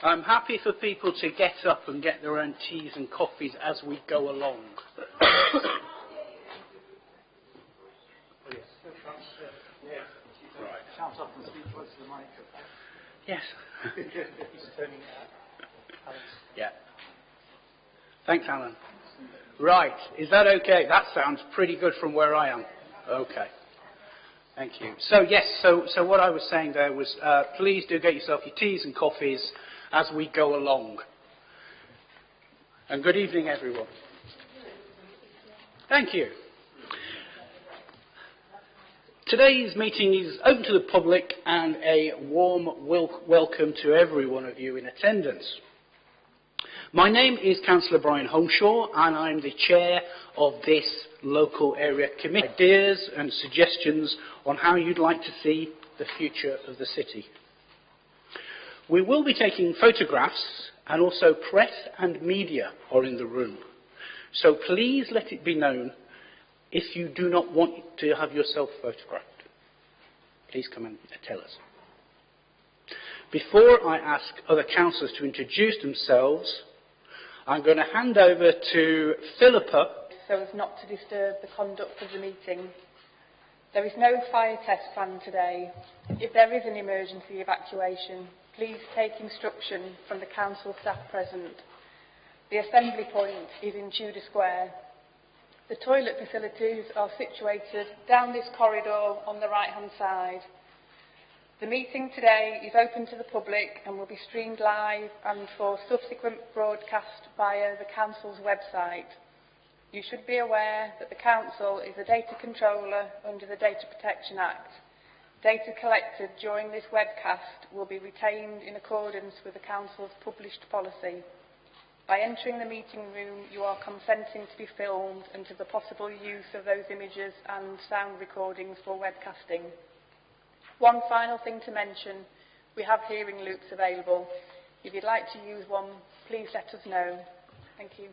I'm happy for people to get up and get their own teas and coffees as we go along. Yes. Yeah. Thanks, Alan. Right. Is that okay? That sounds pretty good from where I am. Okay. Thank you. So, yes, so what I was saying there was, please do get yourself your teas and coffees as we go along. And good evening, everyone. Thank you. Today's meeting is open to the public and a warm welcome to every one of you in attendance. My name is Councillor Brian Holmshaw and I'm the chair of this local area committee. Ideas and suggestions on how you'd like to see the future of the city. We will be taking photographs and also press and media are in the room. So please let it be known if you do not want to have yourself photographed. Please come and tell us. Before I ask other councillors to introduce themselves, I'm going to hand over to Philippa. So as not to disturb the conduct of the meeting. There is no fire test planned today. If there is an emergency evacuation, please take instruction from the council staff present. The assembly point is in Tudor Square. The toilet facilities are situated down this corridor on the right-hand side. The meeting today is open to the public and will be streamed live and for subsequent broadcast via the Council's website. You should be aware that the Council is a data controller under the Data Protection Act. Data collected during this webcast will be retained in accordance with the Council's published policy. By entering the meeting room, you are consenting to be filmed and to the possible use of those images and sound recordings for webcasting. One final thing to mention, we have hearing loops available. If you'd like to use one, please let us know. Thank you.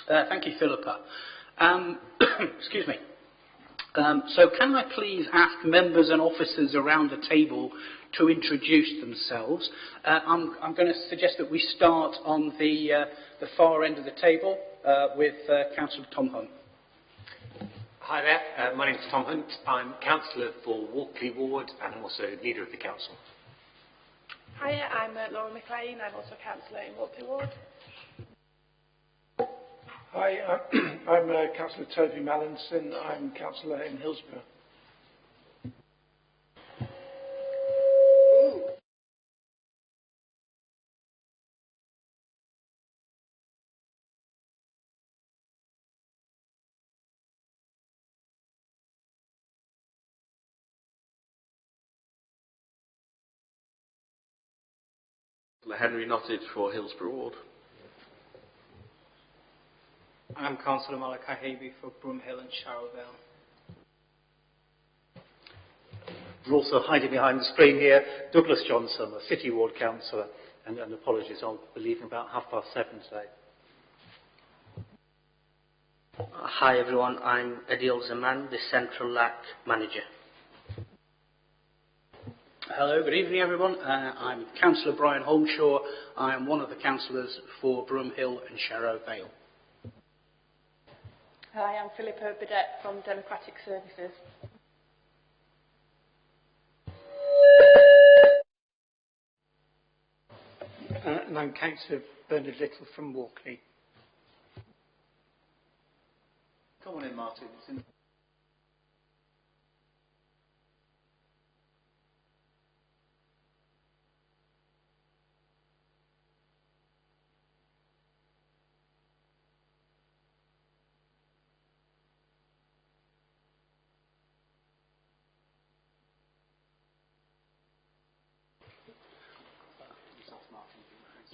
Thank you, Philippa. Excuse me. So can I please ask members and officers around the table to introduce themselves? I'm going to suggest that we start on the far end of the table with Councillor Tom Hunt. Hi there, my name is Tom Hunt. I'm Councillor for Walkley Ward and I'm also leader of the council. Hiya, I'm Laura McLean. I'm also Councillor in Walkley Ward. Hi, I'm Councillor Toby Mallinson. I'm Councillor in Hillsborough. Henry Nottage for Hillsborough Ward. I'm Councillor Malachi Habe for Broomhill and Sharrowvale. We're also hiding behind the screen here, Douglas Johnson, a City Ward Councillor, and apologies, I'll be leaving about 7:30 today. Hi everyone, I'm Adeel Zahman, the Central LAC Manager. Hello, good evening everyone. I'm Councillor Brian Holmshaw. I am one of the councillors for Broomhill and Sharrowvale. Hi, I'm Philippa Bidette from Democratic Services. And I'm Councillor Bernard Little from Walkley. Come on in, Martin. It's in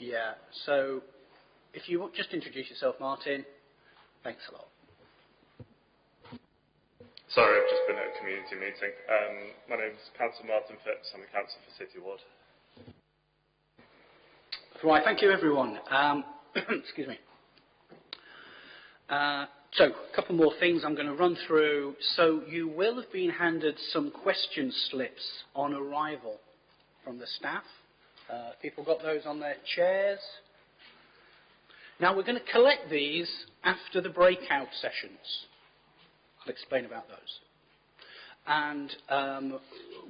Yeah, so if you would just introduce yourself, Martin. Thanks a lot. Sorry, I've just been at a community meeting. My name's Councillor Martin Phipps. I'm a councillor for City Ward. Right, thank you everyone. Excuse me. So, a couple more things I'm going to run through. So, you will have been handed some question slips on arrival from the staff. People got those on their chairs. Now we're going to collect these after the breakout sessions. I'll explain about those. And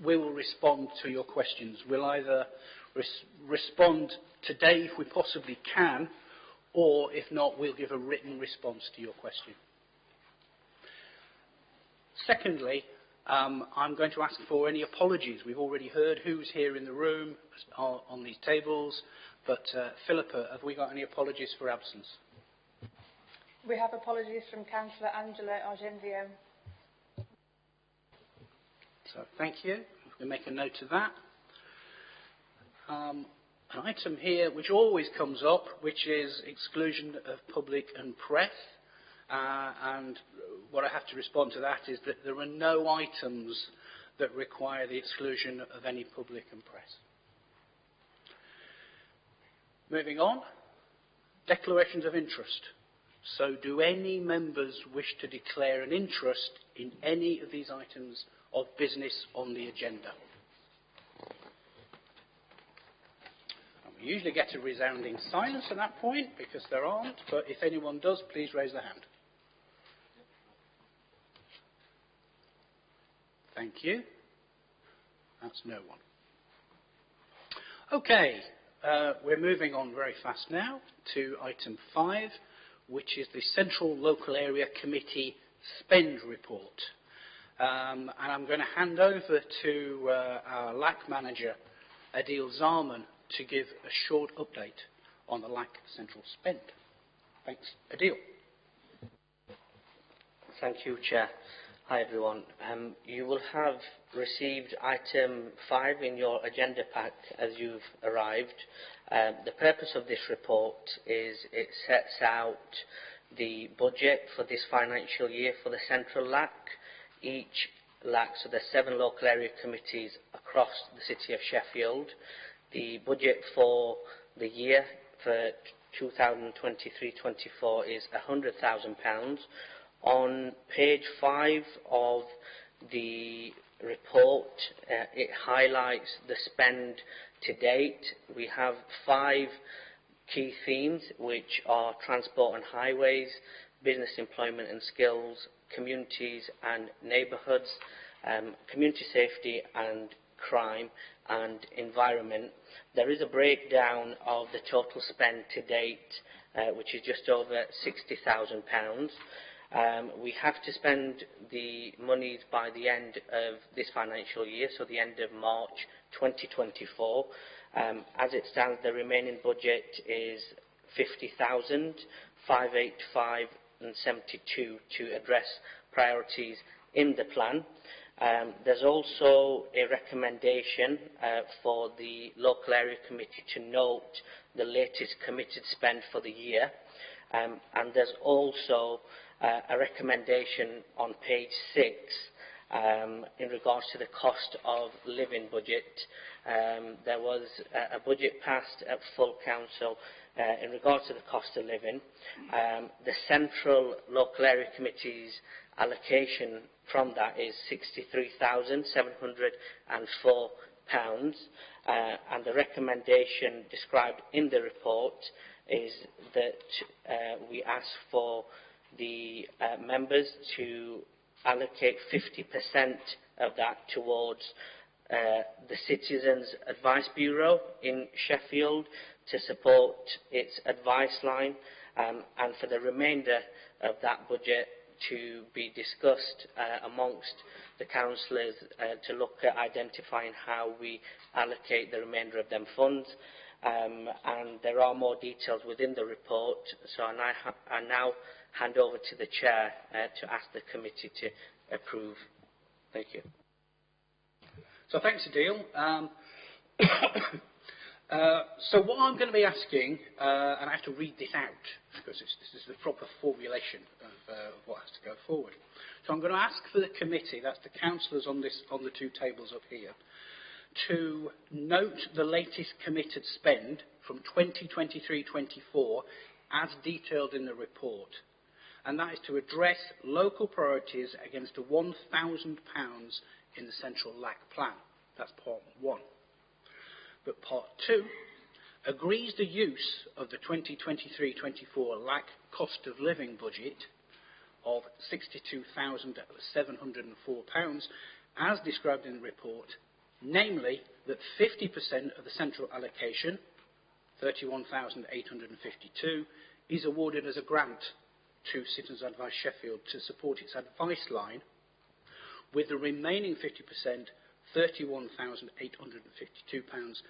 we will respond to your questions. We'll either respond today if we possibly can, or if not, we'll give a written response to your question. Secondly, I'm going to ask for any apologies. We've already heard who's here in the room on these tables, but Philippa, have we got any apologies for absence? We have apologies from Councillor Angela Argenzio. So thank you. We'll make a note of that. An item here which always comes up, which is exclusion of public and press. And what I have to respond to that is that there are no items that require the exclusion of any public and press. Moving on, declarations of interest. So do any members wish to declare an interest in any of these items of business on the agenda? And we usually get a resounding silence at that point because there aren't, but if anyone does, please raise their hand. Thank you. That's no one. Okay, we're moving on very fast now to item 5, which is the Central Local Area Committee Spend Report. And I'm going to hand over to our LAC manager, Adeel Zahman, to give a short update on the LAC Central Spend. Thanks. Adeel. Thank you, Chair. Hi, everyone. You will have received item 5 in your agenda pack as you've arrived. The purpose of this report is it sets out the budget for this financial year for the Central LAC. Each LAC, so there's 7 local area committees across the city of Sheffield. The budget for the year for 2023-24 is £100,000. On page 5 of the report, it highlights the spend to date. We have 5 key themes, which are transport and highways, business employment and skills, communities and neighbourhoods, community safety and crime, and environment. There is a breakdown of the total spend to date, which is just over £60,000. We have to spend the monies by the end of this financial year, so the end of March 2024. As it stands, the remaining budget is 50,585 and 72 to address priorities in the plan. There's also a recommendation for the local area committee to note the latest committed spend for the year, and there's also a recommendation on page 6 in regards to the cost of living budget. There was a budget passed at full council in regards to the cost of living. The Central Local Area Committee's allocation from that is £63,704, and the recommendation described in the report is that we ask for the members to allocate 50% of that towards the Citizens Advice Bureau in Sheffield to support its advice line, and for the remainder of that budget to be discussed amongst the councillors to look at identifying how we allocate the remainder of them funds. And there are more details within the report, so I now hand over to the Chair to ask the committee to approve. Thank you. So thanks, Adeel. So what I'm going to be asking, and I have to read this out because this is the proper formulation of what has to go forward. So I'm going to ask for the committee, that's the councillors on the 2 tables up here, to note the latest committed spend from 2023-24 as detailed in the report. And that is to address local priorities against the £1,000 in the Central LAC plan. That's part 1. But part 2 agrees the use of the 2023-24 LAC cost of living budget of £62,704 as described in the report, namely that 50% of the central allocation, £31,852, is awarded as a grant to Citizens Advice Sheffield to support its advice line, with the remaining 50%, £31,852,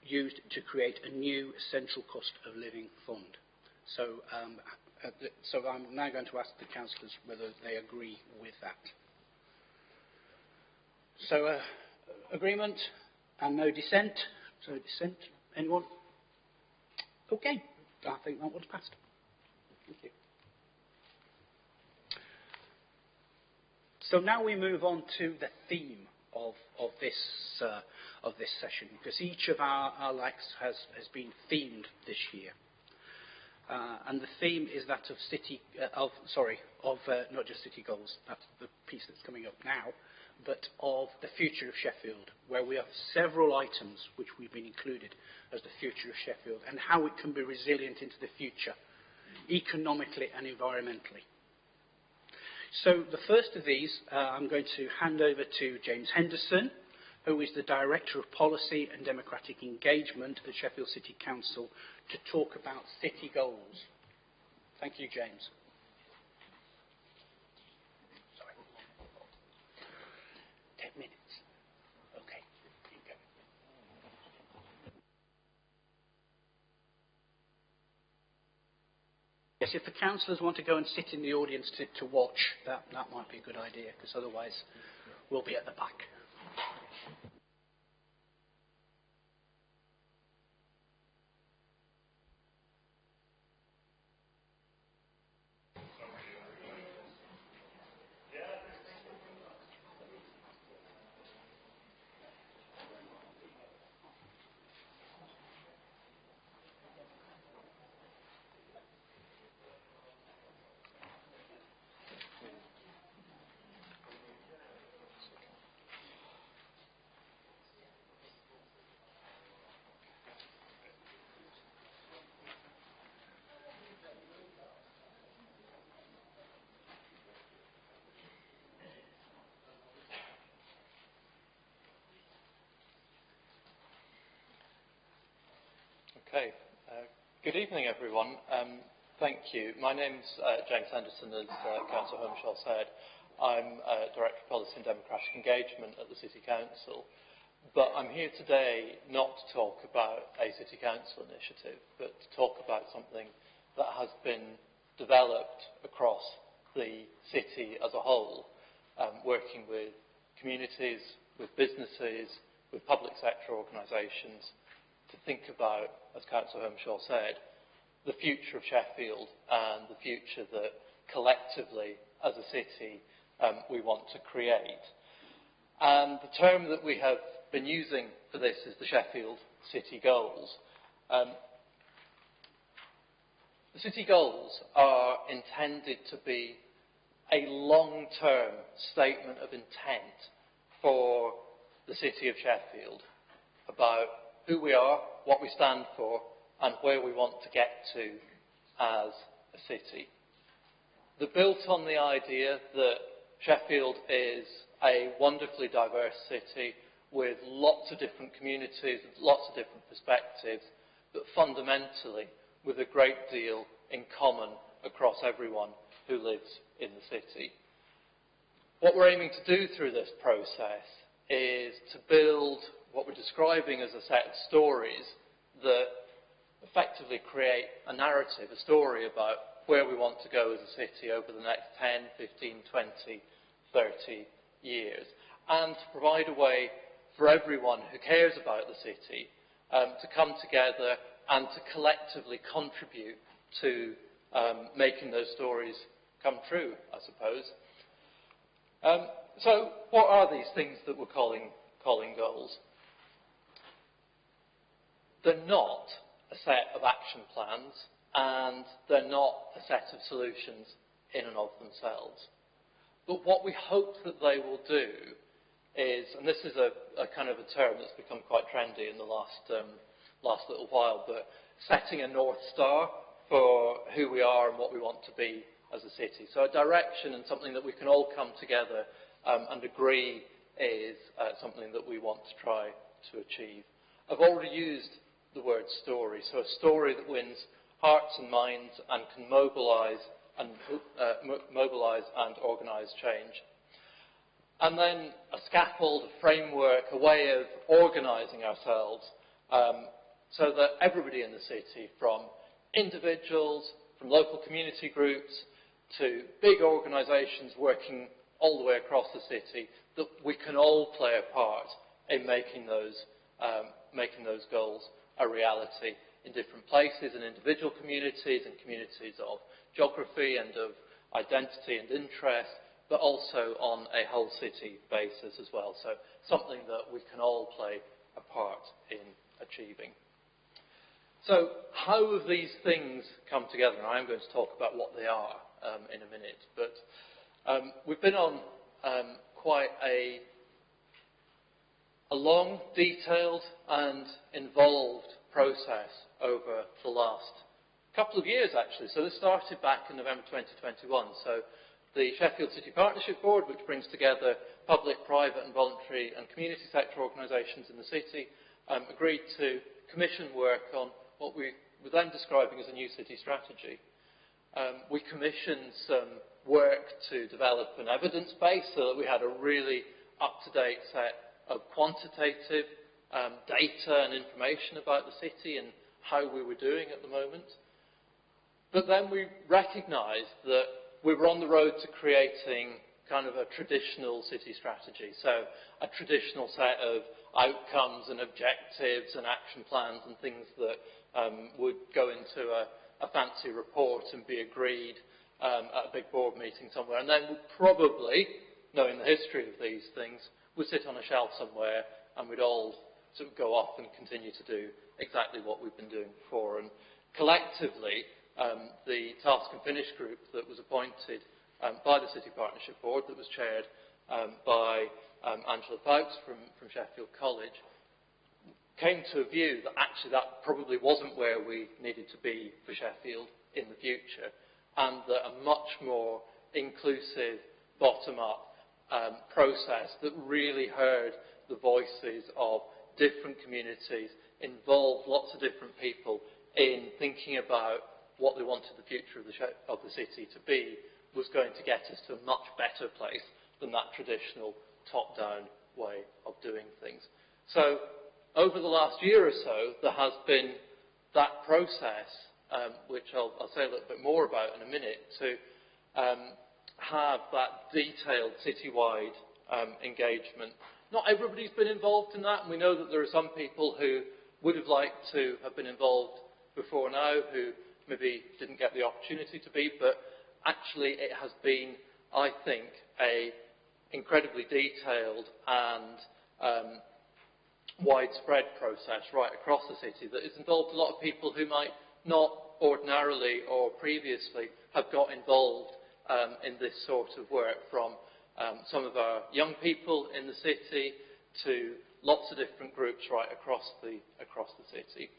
used to create a new central cost of living fund. So I'm now going to ask the councillors whether they agree with that. So agreement and no dissent. So dissent, anyone? Okay, I think that one's passed. Thank you. So now we move on to the theme of this session, because each of our LACs has been themed this year, and the theme is that of not just city goals. That's the piece that's coming up now, but of the future of Sheffield, where we have several items which we've been included as the future of Sheffield and how it can be resilient into the future, economically and environmentally. So the first of these, I'm going to hand over to James Henderson, who is the Director of Policy and Democratic Engagement at Sheffield City Council, to talk about city goals. Thank you, James. Sorry. 10 minutes. Okay, keep going. Yes, if the councillors want to go and sit in the audience to watch, that might be a good idea, because otherwise we'll be at the back. Okay. Good evening, everyone. Thank you. My name's James Henderson, as Councillor Holmeshaw said. I'm Director of Policy and Democratic Engagement at the City Council. But I'm here today not to talk about a City Council initiative, but to talk about something that has been developed across the city as a whole, working with communities, with businesses, with public sector organisations, to think about, as Councillor Holmeshaw said, the future of Sheffield and the future that collectively, as a city, we want to create. And the term that we have been using for this is the Sheffield City Goals. The City Goals are intended to be a long-term statement of intent for the city of Sheffield about who we are, what we stand for, and where we want to get to as a city. They're built on the idea that Sheffield is a wonderfully diverse city with lots of different communities, lots of different perspectives, but fundamentally with a great deal in common across everyone who lives in the city. What we're aiming to do through this process is to build what we're describing as a set of stories that effectively create a narrative, a story about where we want to go as a city over the next 10, 15, 20, 30 years. And to provide a way for everyone who cares about the city to come together and to collectively contribute to making those stories come true, I suppose. So what are these things that we're calling goals? They're not a set of action plans, and they're not a set of solutions in and of themselves. But what we hope that they will do is, and this is a kind of a term that's become quite trendy in the last little while, but setting a North Star for who we are and what we want to be as a city. So a direction and something that we can all come together and agree is something that we want to try to achieve. I've already used the word story, so a story that wins hearts and minds and can mobilise and organise change. And then a scaffold, a framework, a way of organising ourselves so that everybody in the city, from individuals, from local community groups, to big organisations working all the way across the city, that we can all play a part in making those goals a reality in different places and individual communities and communities of geography and of identity and interest, but also on a whole city basis as well. So something that we can all play a part in achieving. So how have these things come together? And I'm going to talk about what they are in a minute. But we've been on quite a long, detailed and involved process over the last couple of years, actually. So this started back in November 2021. So the Sheffield City Partnership Board, which brings together public, private and voluntary and community sector organisations in the city, agreed to commission work on what we were then describing as a new city strategy. We commissioned some work to develop an evidence base so that we had a really up-to-date set of quantitative data and information about the city and how we were doing at the moment. But then we recognised that we were on the road to creating kind of a traditional city strategy. So a traditional set of outcomes and objectives and action plans and things that would go into a fancy report and be agreed at a big board meeting somewhere. And then would probably, knowing the history of these things, would sit on a shelf somewhere and we'd all sort of go off and continue to do exactly what we've been doing before. And collectively, the Task and Finish group that was appointed by the City Partnership Board, that was chaired by Angela Fowkes from Sheffield College, came to a view that actually that probably wasn't where we needed to be for Sheffield in the future, and that a much more inclusive, bottom-up process that really heard the voices of different communities, involved lots of different people in thinking about what they wanted the future of the city to be, was going to get us to a much better place than that traditional top-down way of doing things. So over the last year or so, there has been that process, which I'll say a little bit more about in a minute, to have that detailed citywide engagement. Not everybody's been involved in that, and we know that there are some people who would have liked to have been involved before now, who maybe didn't get the opportunity to be, but actually it has been, I think, a incredibly detailed and widespread process right across the city that has involved a lot of people who might not ordinarily or previously have got involved in this sort of work, from some of our young people in the city to lots of different groups right across the city.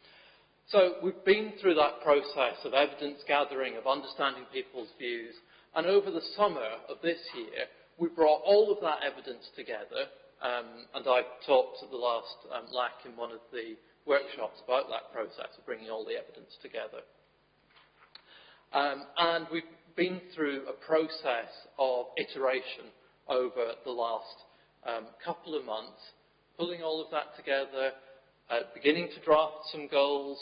So we've been through that process of evidence gathering, of understanding people's views, and over the summer of this year, we brought all of that evidence together, and I talked at the last LAC in one of the workshops about that process of bringing all the evidence together. And we've been through a process of iteration over the last couple of months, pulling all of that together, beginning to draft some goals,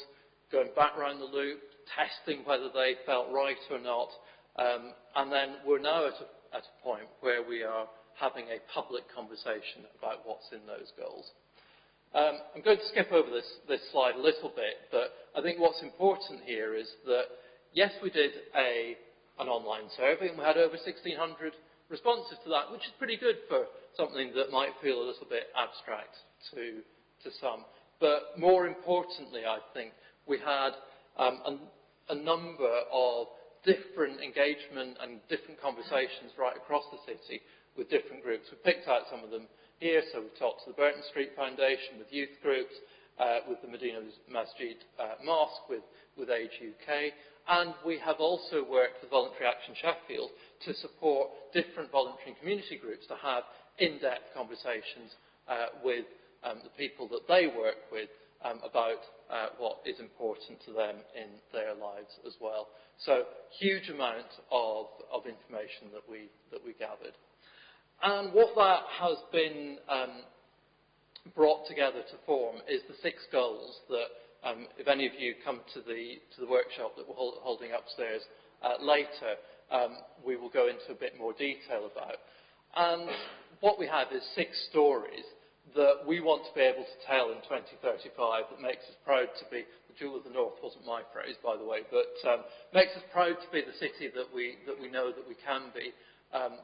going back round the loop, testing whether they felt right or not, and then we're now at a point where we are having a public conversation about what's in those goals. I'm going to skip over this slide a little bit, but I think what's important here is that, yes, we did an online survey, and we had over 1,600 responses to that, which is pretty good for something that might feel a little bit abstract to some. But more importantly, I think, we had a number of different engagement and different conversations right across the city with different groups. We picked out some of them here. So we've talked to the Burton Street Foundation, with youth groups, with the Medina Masjid Mosque, with Age UK, and we have also worked with Voluntary Action Sheffield to support different voluntary and community groups to have in-depth conversations with the people that they work with about what is important to them in their lives as well. So huge amount of information that we gathered. And what that has been brought together to form is the 6 goals that, if any of you come to the workshop that we're holding upstairs later, we will go into a bit more detail about. And what we have is 6 stories that we want to be able to tell in 2035 that makes us proud to be, the jewel of the North wasn't my phrase, by the way, but makes us proud to be the city that we know that we can be,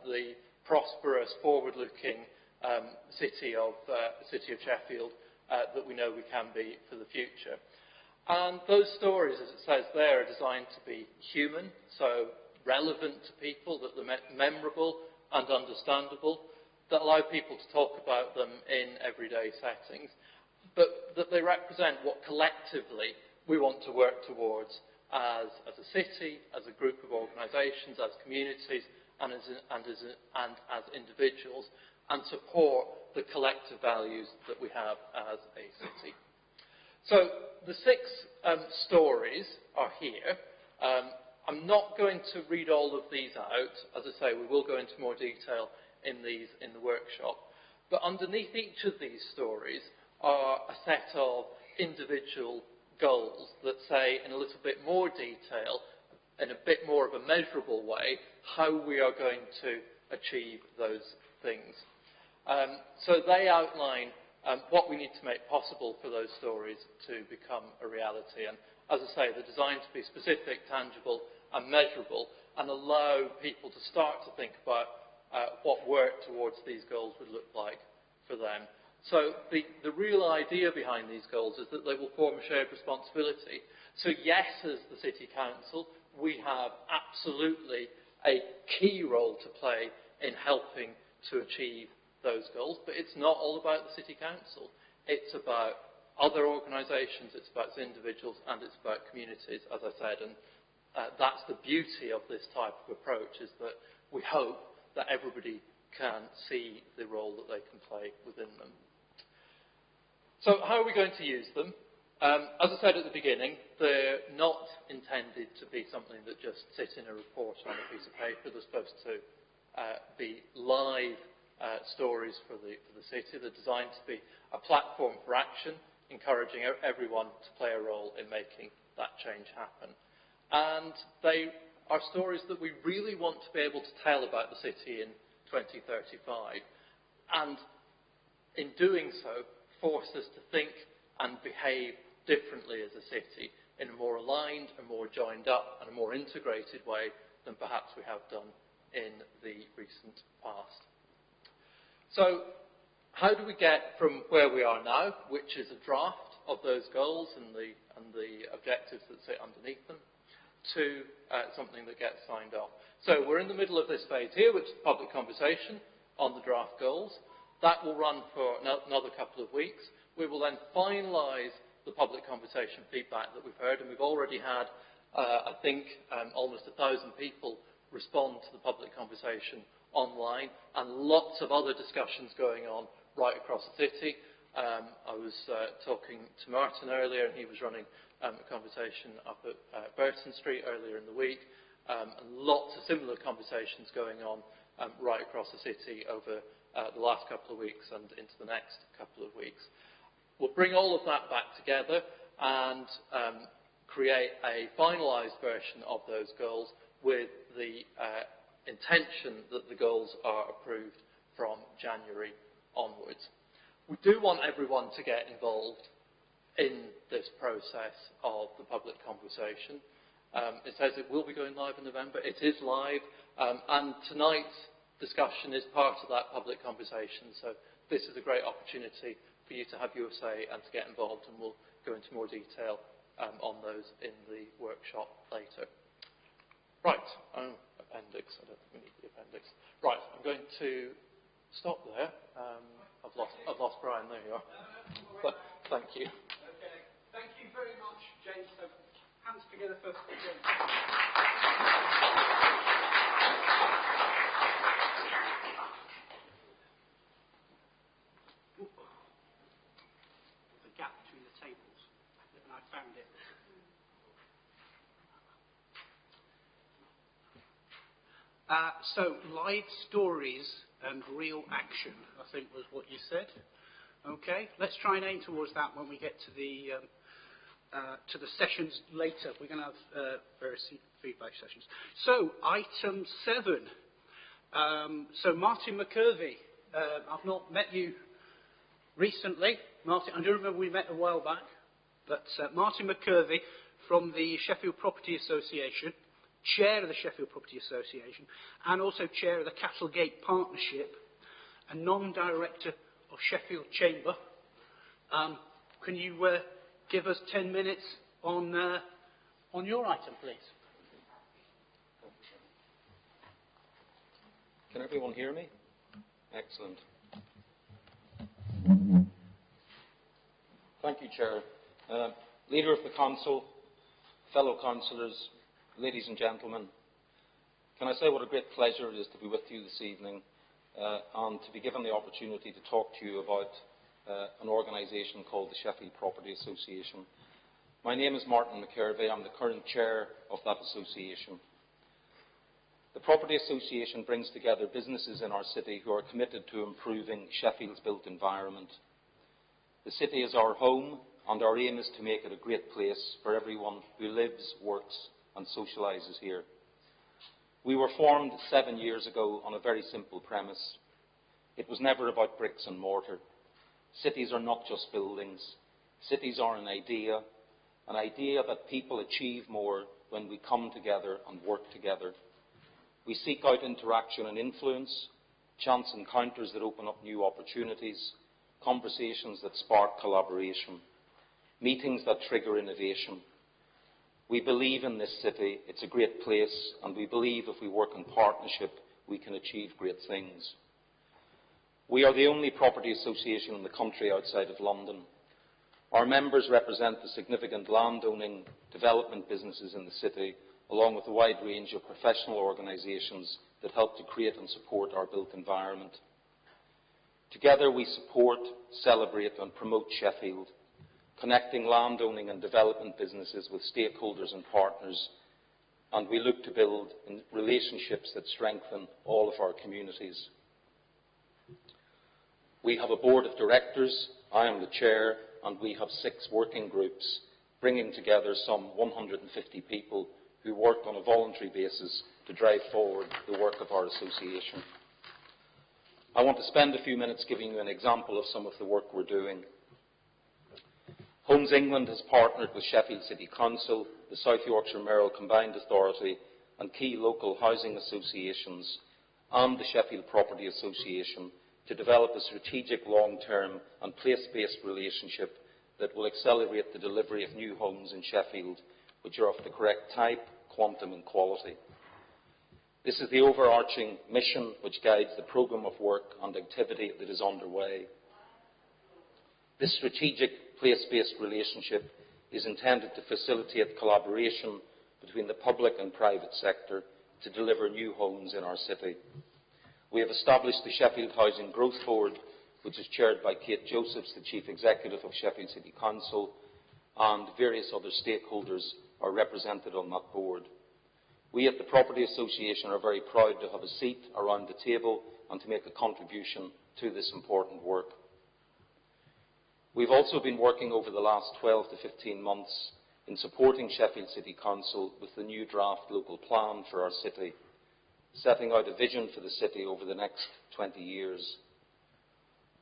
the prosperous, forward-looking city of Sheffield that we know we can be for the future. And those stories, as it says there, are designed to be human, so relevant to people, that they're memorable and understandable, that allow people to talk about them in everyday settings, but that they represent what collectively we want to work towards as a city, as a group of organisations, as communities, and as individuals, and support the collective values that we have as a city. So the 6 stories are here. I'm not going to read all of these out. As I say, we will go into more detail in the workshop. But underneath each of these stories are a set of individual goals that say in a little bit more detail, in a bit more of a measurable way, how we are going to achieve those things. So they outline what we need to make possible for those stories to become a reality. And as I say, they're designed to be specific, tangible and measurable, and allow people to start to think about what work towards these goals would look like for them. So the real idea behind these goals is that they will form a shared responsibility. So yes, as the City Council, we have absolutely a key role to play in helping to achieve those goals, but it's not all about the City Council. It's about other organisations, it's about individuals, and it's about communities, as I said, and that's the beauty of this type of approach, is that we hope that everybody can see the role that they can play within them. So how are we going to use them? As I said at the beginning, they're not intended to be something that just sit in a report on a piece of paper. They're supposed to be live stories for the city. They're designed to be a platform for action, encouraging everyone to play a role in making that change happen. And they are stories that we really want to be able to tell about the city in 2035. And in doing so, force us to think and behave differently as a city in a more aligned, a more joined up and a more integrated way than perhaps we have done in the recent past. So how do we get from where we are now, which is a draft of those goals and the objectives that sit underneath them, to something that gets signed off? So we're in the middle of this phase here, which is public conversation on the draft goals. That will run for another couple of weeks. We will then finalise the public conversation feedback that we've heard, and we've already had, I think, almost 1,000 people respond to the public conversation online, and lots of other discussions going on right across the city. I was talking to Martin earlier, and he was running a conversation up at Burton Street earlier in the week, and lots of similar conversations going on right across the city over the last couple of weeks and into the next couple of weeks. We'll bring all of that back together and create a finalised version of those goals with the intention that the goals are approved from January onwards. We do want everyone to get involved in this process of the public conversation. It says it will be going live in November. It is live, and tonight's discussion is part of that public conversation, so this is a great opportunity for you to have your say and to get involved, and we'll go into more detail on those in the workshop later. Right, appendix. I don't think we need the appendix. Right, I'm going to stop there. I've lost Brian. There you are. But thank you. Okay. Thank you very much, James. So, hands together for James. The gap between the tables, and I found it. So, live stories and real action, I think was what you said. Okay, let's try and aim towards that when we get to the sessions later. We're going to have various feedback sessions. So, item 7. So, Martin McKervey. I've not met you recently. Martin, I do remember we met a while back. But Martin McKervey from the Sheffield Property Association, Chair of the Sheffield Property Association, and also Chair of the Castlegate Partnership, and non-director of Sheffield Chamber. Can you give us 10 minutes on your item, please? Can everyone hear me? Excellent. Thank you, Chair. Leader of the Council, fellow councillors, ladies and gentlemen, can I say what a great pleasure it is to be with you this evening and to be given the opportunity to talk to you about an organisation called the Sheffield Property Association. My name is Martin McKervey. I'm the current chair of that association. The Property Association brings together businesses in our city who are committed to improving Sheffield's built environment. The city is our home, and our aim is to make it a great place for everyone who lives, works and socialises here. We were formed 7 years ago on a very simple premise. It was never about bricks and mortar. Cities are not just buildings. Cities are an idea that people achieve more when we come together and work together. We seek out interaction and influence, chance encounters that open up new opportunities, conversations that spark collaboration, meetings that trigger innovation. We believe in this city, it's a great place, and we believe if we work in partnership, we can achieve great things. We are the only property association in the country outside of London. Our members represent the significant land-owning development businesses in the city, along with a wide range of professional organisations that help to create and support our built environment. Together we support, celebrate and promote Sheffield, connecting land-owning and development businesses with stakeholders and partners, and we look to build relationships that strengthen all of our communities. We have a board of directors, I am the chair, and we have 6 working groups, bringing together some 150 people who work on a voluntary basis to drive forward the work of our association. I want to spend a few minutes giving you an example of some of the work we're doing. Homes England has partnered with Sheffield City Council, the South Yorkshire Mayoral Combined Authority and key local housing associations and the Sheffield Property Association to develop a strategic long-term and place-based relationship that will accelerate the delivery of new homes in Sheffield, which are of the correct type, quantum and quality. This is the overarching mission which guides the programme of work and activity that is underway. This strategic place-based relationship is intended to facilitate collaboration between the public and private sector to deliver new homes in our city. We have established the Sheffield Housing Growth Board, which is chaired by Kate Josephs, the Chief Executive of Sheffield City Council, and various other stakeholders are represented on that board. We at the Property Association are very proud to have a seat around the table and to make a contribution to this important work. We've also been working over the last 12 to 15 months in supporting Sheffield City Council with the new draft local plan for our city, setting out a vision for the city over the next 20 years.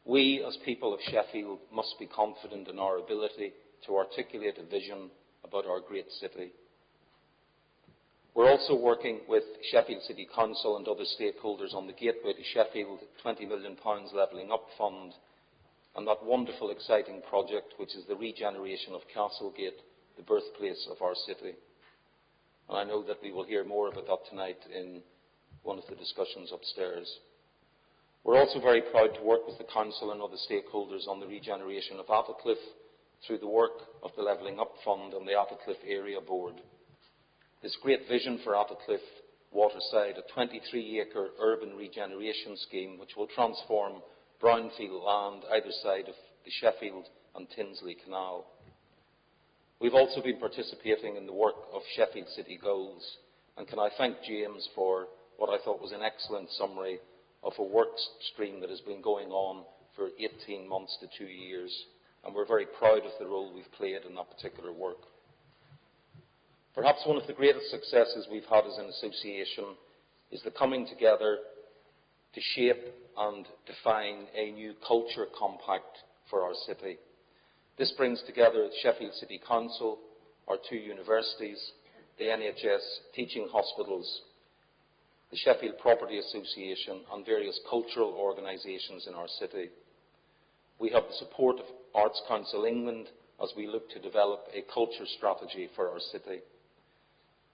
We, as people of Sheffield, must be confident in our ability to articulate a vision about our great city. We're also working with Sheffield City Council and other stakeholders on the Gateway to Sheffield £20 million Levelling Up Fund and that wonderful, exciting project which is the regeneration of Castlegate, the birthplace of our city. And I know that we will hear more about that tonight in one of the discussions upstairs. We're also very proud to work with the Council and other stakeholders on the regeneration of Applecliff through the work of the Levelling Up Fund and the Applecliff Area Board. This great vision for Applecliff Waterside, a 23-acre urban regeneration scheme which will transform brownfield land either side of the Sheffield and Tinsley Canal. We've also been participating in the work of Sheffield City Goals, and can I thank James for what I thought was an excellent summary of a work stream that has been going on for 18 months to 2 years, and we're very proud of the role we've played in that particular work. Perhaps one of the greatest successes we've had as an association is the coming together to shape and define a new culture compact for our city. This brings together the Sheffield City Council, our 2 universities, the NHS teaching hospitals, the Sheffield Property Association and various cultural organisations in our city. We have the support of Arts Council England as we look to develop a culture strategy for our city.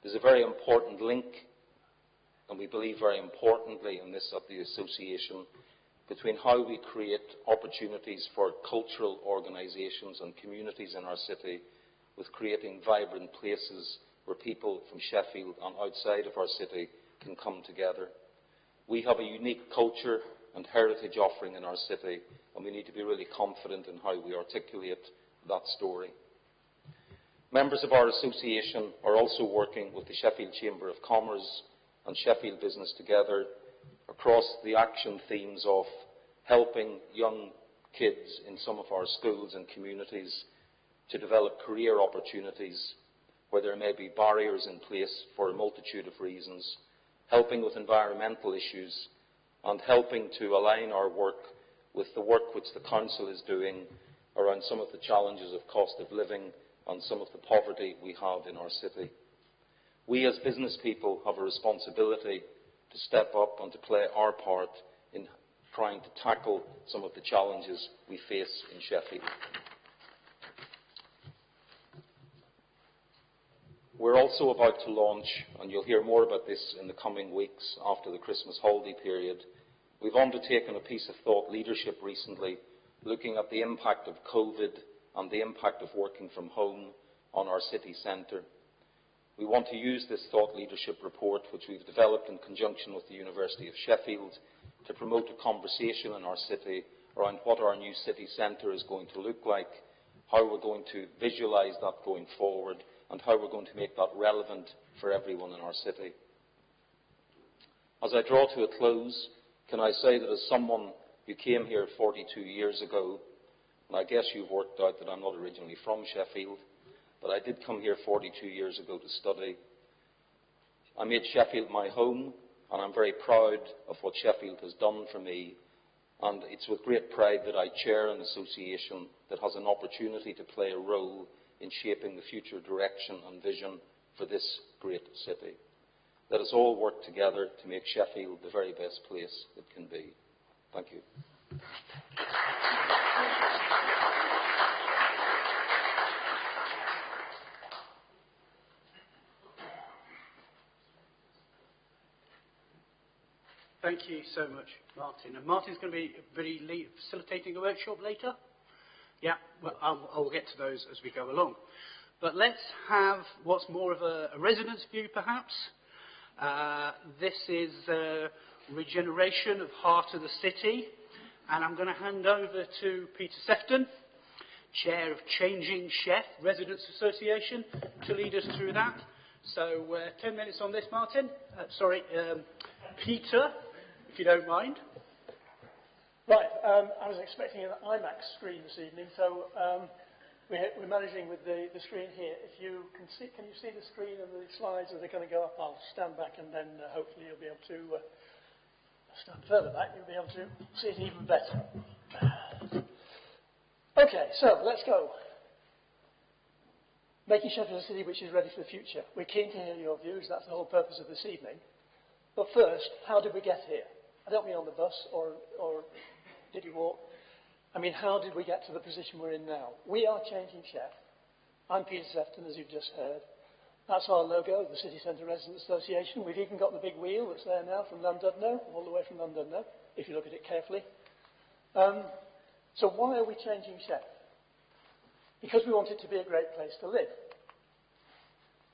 There's a very important link, and we believe very importantly in this of the association, between how we create opportunities for cultural organisations and communities in our city with creating vibrant places where people from Sheffield and outside of our city can come together. We have a unique culture and heritage offering in our city, and we need to be really confident in how we articulate that story. Members of our association are also working with the Sheffield Chamber of Commerce and Sheffield Business Together across the action themes of helping young kids in some of our schools and communities to develop career opportunities where there may be barriers in place for a multitude of reasons, helping with environmental issues, and helping to align our work with the work which the Council is doing around some of the challenges of cost of living and some of the poverty we have in our city. We as business people have a responsibility to step up and to play our part in trying to tackle some of the challenges we face in Sheffield. We're also about to launch, and you'll hear more about this in the coming weeks after the Christmas holiday period, we've undertaken a piece of thought leadership recently looking at the impact of COVID and the impact of working from home on our city centre. We want to use this thought leadership report, which we've developed in conjunction with the University of Sheffield, to promote a conversation in our city around what our new city centre is going to look like, how we're going to visualise that going forward, and how we're going to make that relevant for everyone in our city. As I draw to a close, can I say that as someone who came here 42 years ago, and I guess you've worked out that I'm not originally from Sheffield, but I did come here 42 years ago to study. I made Sheffield my home, and I'm very proud of what Sheffield has done for me, and it's with great pride that I chair an association that has an opportunity to play a role in shaping the future direction and vision for this great city. Let us all work together to make Sheffield the very best place it can be. Thank you. Thank you so much, Martin. And Martin's going to be facilitating a workshop later? Yeah, well, I'll get to those as we go along. But let's have what's more of a residence view, perhaps. This is Regeneration of Heart of the City. And I'm going to hand over to Peter Sephton, Chair of Changing Sheff Residents Association, to lead us through that. So 10 minutes on this, Martin. Peter, if you don't mind. Right, I was expecting an IMAX screen this evening, so we're managing with the screen here. If you can you see the screen and the slides as they're going to go up? I'll stand back and then hopefully you'll be able to stand further back. You'll be able to see it even better. Okay, so let's go. Making Sheffield a city which is ready for the future. We're keen to hear your views. That's the whole purpose of this evening. But first, how did we get here? I don't mean on the bus or did you walk? I mean, how did we get to the position we're in now? We are Changing Sheff. I'm Peter Sephton, as you've just heard. That's our logo, the City Centre Residents Association. We've even got the big wheel that's there now from Llandudno, all the way from Llandudno. if you look at it carefully. So why are we changing Sheff? Because we want it to be a great place to live.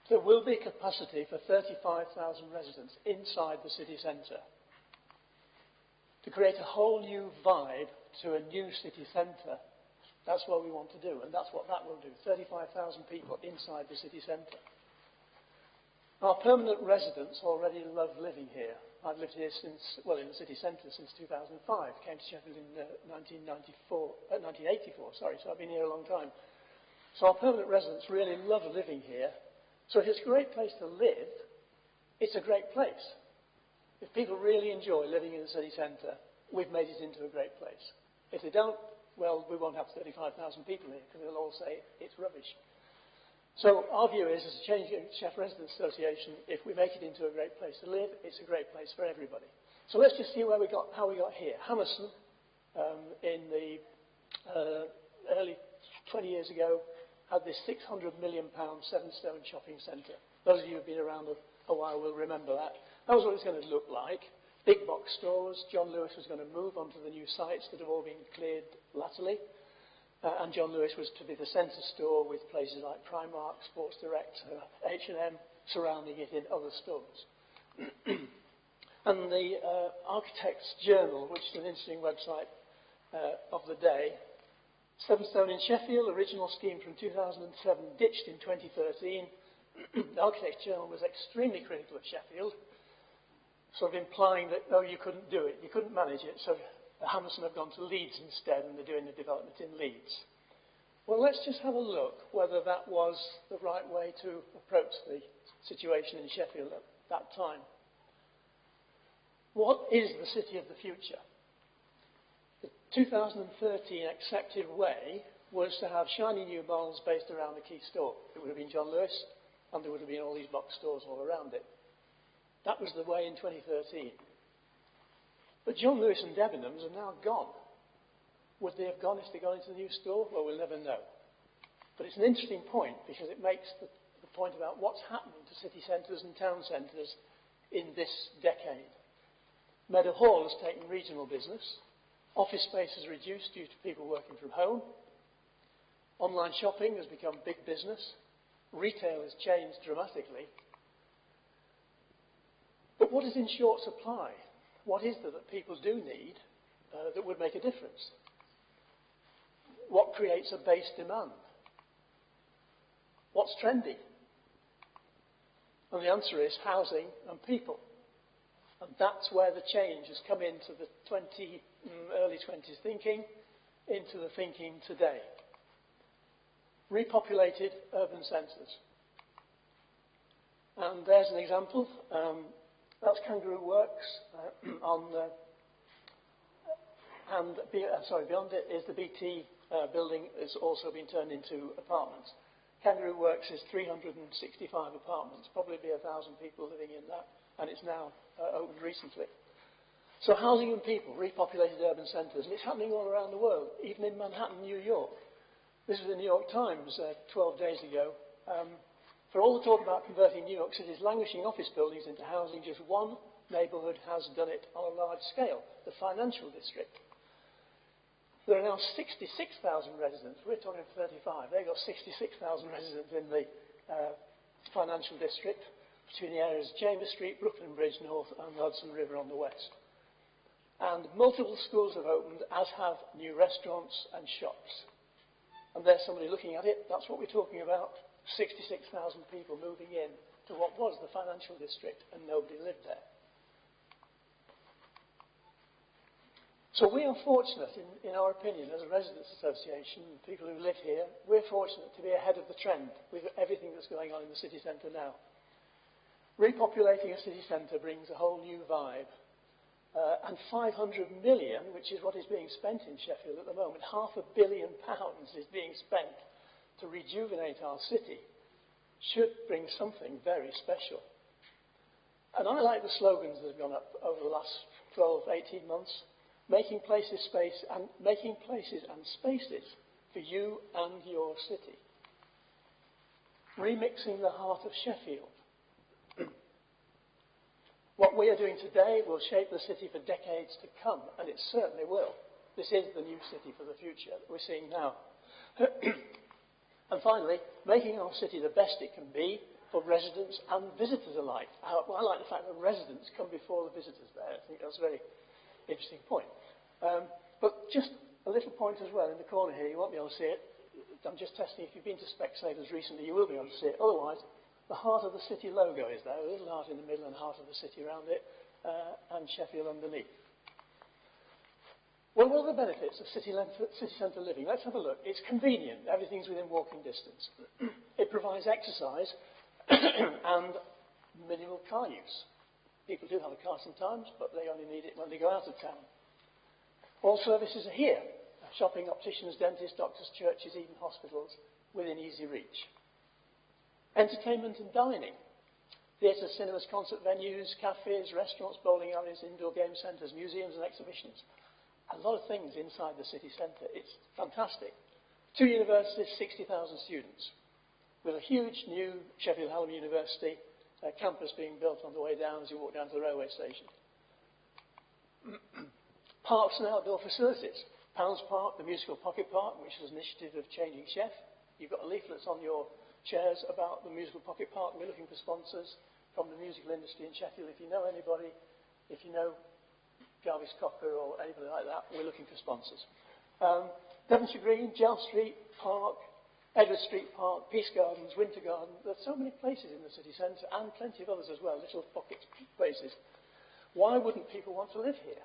There will be capacity for 35,000 residents inside the city centre to create a whole new vibe to a new city centre. That's what we want to do, and that's what that will do. 35,000 people inside the city centre. Our permanent residents already love living here. I've lived here since, well, in the city centre since 2005. Came to Sheffield in 1984, sorry, so I've been here a long time. So our permanent residents really love living here. So if it's a great place to live, it's a great place. If people really enjoy living in the city centre, we've made it into a great place. If they don't, well, we won't have 35,000 people here because they'll all say it's rubbish. So our view is, as a Changing Sheff Residents Association, if we make it into a great place to live, it's a great place for everybody. So let's just see how we got here. Henderson, in the early 20 years ago, had this £600 million 7-stone shopping centre. Those of you who've been around a while will remember that. That was what it was going to look like. Big box stores. John Lewis was going to move onto the new sites that have all been cleared latterly. And John Lewis was to be the centre store with places like Primark, Sports Direct, H&M surrounding it in other stores. And the Architects Journal, which is an interesting website of the day, Sephton in Sheffield, original scheme from 2007, ditched in 2013. The Architects Journal was extremely critical of Sheffield, sort of implying that, no, you couldn't do it, you couldn't manage it, so Henderson have gone to Leeds instead, and they're doing the development in Leeds. Well, let's just have a look whether that was the right way to approach the situation in Sheffield at that time. What is the city of the future? The 2013 accepted way was to have shiny new malls based around the key store. It would have been John Lewis, and there would have been all these box stores all around it. That was the way in 2013. But John Lewis and Debenhams are now gone. Would they have gone if they gone into the new store? Well, we'll never know. But it's an interesting point because it makes the point about what's happening to city centres and town centres in this decade. Meadow Hall has taken regional business. Office space has reduced due to people working from home. Online shopping has become big business. Retail has changed dramatically. But what is in short supply? What is there that people do need that would make a difference? What creates a base demand? What's trendy? And the answer is housing and people. And that's where the change has come into the early 20s thinking, into the thinking today. Repopulated urban centres. And there's an example. That's Kangaroo Works beyond it is the BT building that's also been turned into apartments. Kangaroo Works is 365 apartments, probably 1,000 people living in that, and it's now opened recently. So housing and people, repopulated urban centres, and it's happening all around the world, even in Manhattan, New York. This was the New York Times 12 days ago. For all the talk about converting New York City's languishing office buildings into housing, just one neighbourhood has done it on a large scale, the financial district. There are now 66,000 residents. We're talking 35. They've got 66,000 residents in the financial district between the areas of Chambers Street, Brooklyn Bridge North and the Hudson River on the west. And multiple schools have opened, as have new restaurants and shops. And there's somebody looking at it. That's what we're talking about. 66,000 people moving in to what was the financial district, and nobody lived there. So we are fortunate, in our opinion, as a residents' association, people who live here, we're fortunate to be ahead of the trend with everything that's going on in the city centre now. Repopulating a city centre brings a whole new vibe. And 500 million, which is what is being spent in Sheffield at the moment, £500 million is being spent to rejuvenate our city, should bring something very special. And I like the slogans that have gone up over the last 12, 18 months. Making places and spaces for you and your city. Remixing the heart of Sheffield. What we are doing today will shape the city for decades to come, and it certainly will. This is the new city for the future that we're seeing now. And finally, making our city the best it can be for residents and visitors alike. I like the fact that residents come before the visitors there. I think that's a very interesting point. But just a little point as well in the corner here. You won't be able to see it. I'm just testing. If you've been to Specsavers recently, you will be able to see it. Otherwise, the Heart of the City logo is there. A little heart in the middle and Heart of the City around it, and Sheffield underneath. Well, what are the benefits of city centre living? Let's have a look. It's convenient. Everything's within walking distance. It provides exercise and minimal car use. People do have a car sometimes, but they only need it when they go out of town. All services are here. Shopping, opticians, dentists, doctors, churches, even hospitals, within easy reach. Entertainment and dining. Theatres, cinemas, concert venues, cafes, restaurants, bowling alleys, indoor game centres, museums and exhibitions. A lot of things inside the city centre. It's fantastic. 2 universities, 60,000 students. With a huge new Sheffield Hallam University campus being built on the way down as you walk down to the railway station. Parks and outdoor facilities. Pounds Park, the musical pocket park, which is an initiative of changing Sheff. You've got leaflets on your chairs about the musical pocket park. We're looking for sponsors from the musical industry in Sheffield. If you know anybody, if you know Jarvis Cocker or anybody like that, we're looking for sponsors. Devonshire Green, Gel Street Park, Edward Street Park, Peace Gardens, Winter Garden. There's so many places in the city centre and plenty of others as well, little pocket places. Why wouldn't people want to live here?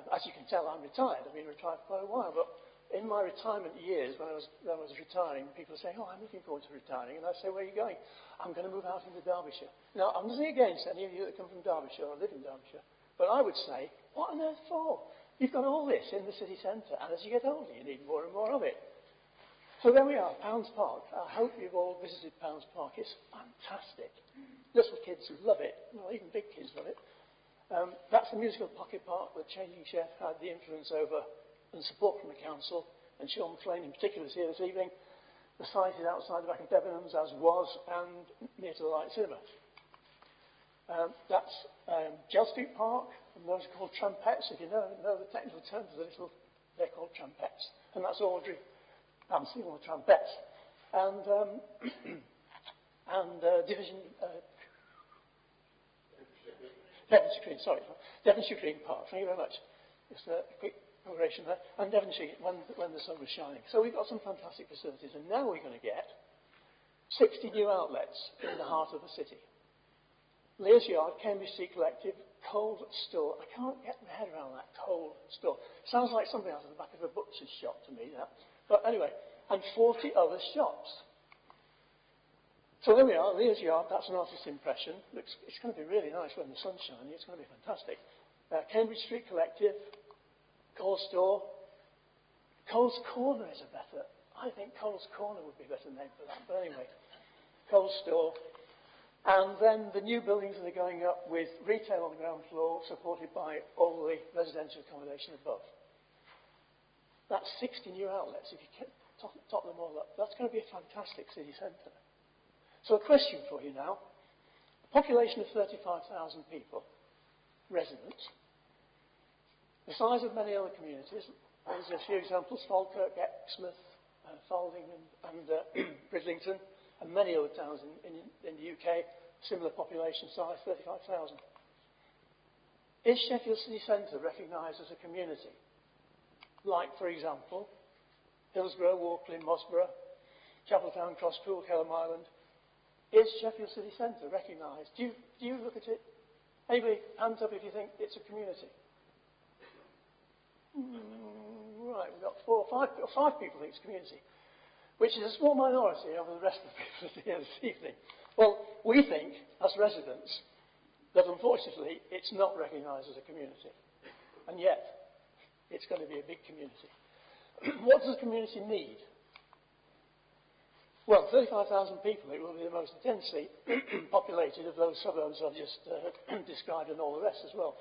As you can tell, I'm retired. I've been retired for quite a while, but in my retirement years, when I was retiring, people were saying, "Oh, I'm looking forward to retiring," and I say, "Where are you going?" "I'm going to move out into Derbyshire." Now, I'm nothing against any of you that come from Derbyshire or live in Derbyshire, but I would say, what on earth for? You've got all this in the city centre, and as you get older, you need more and more of it. So there we are, Pounds Park. I hope you've all visited Pounds Park. It's fantastic. Little kids love it. Well, even big kids love it. That's the musical pocket park that Changing Sheff had the influence over and support from the council, and Sean McLean in particular is here this evening. The site is outside the back of Debenhams, as was, and near to the Light Cinema. That's Gel Street Park, and those are called trumpets. If you know the technical terms, they're called trumpets. And that's Audrey dancing on the trumpets. And Devonshire Green Park. Thank you very much. Just a quick operation there. And Devonshire, when the sun was shining. So we've got some fantastic facilities, and now we're going to get 60 new outlets in the heart of the city. Lear's Yard, Cambridge Street Collective, cold store. I can't get my head around that cold store. Sounds like something out of the back of a butcher's shop to me, that. But anyway, and 40 other shops. So there we are, Lear's Yard. That's an artist's impression. It's going to be really nice when the sun's shining. It's going to be fantastic. Cambridge Street Collective, Coles Store. Coles Corner is a better. I think Coles Corner would be a better name for that. But anyway, Coles Store. And then the new buildings that are going up with retail on the ground floor, supported by all the residential accommodation above. That's 60 new outlets. If you can top them all up, that's going to be a fantastic city centre. So a question for you now. A population of 35,000 people, residents, the size of many other communities. There's a few examples: Falkirk, Exmouth, Falding and Bridlington, and many other towns in the UK, similar population size, 35,000. Is Sheffield City Centre recognised as a community? Like, for example, Hillsborough, Walkley, Mosborough, Chapeltown, Crosspool, Kelham Island. Is Sheffield City Centre recognised? Do you look at it? Anybody, hands up if you think it's a community. Right, we've got five people think it's a community, which is a small minority of the rest of the people here this evening. Well, we think, as residents, that unfortunately it's not recognised as a community. And yet, it's going to be a big community. What does a community need? Well, 35,000 people, it will be the most densely populated of those suburbs I've just described and all the rest as well.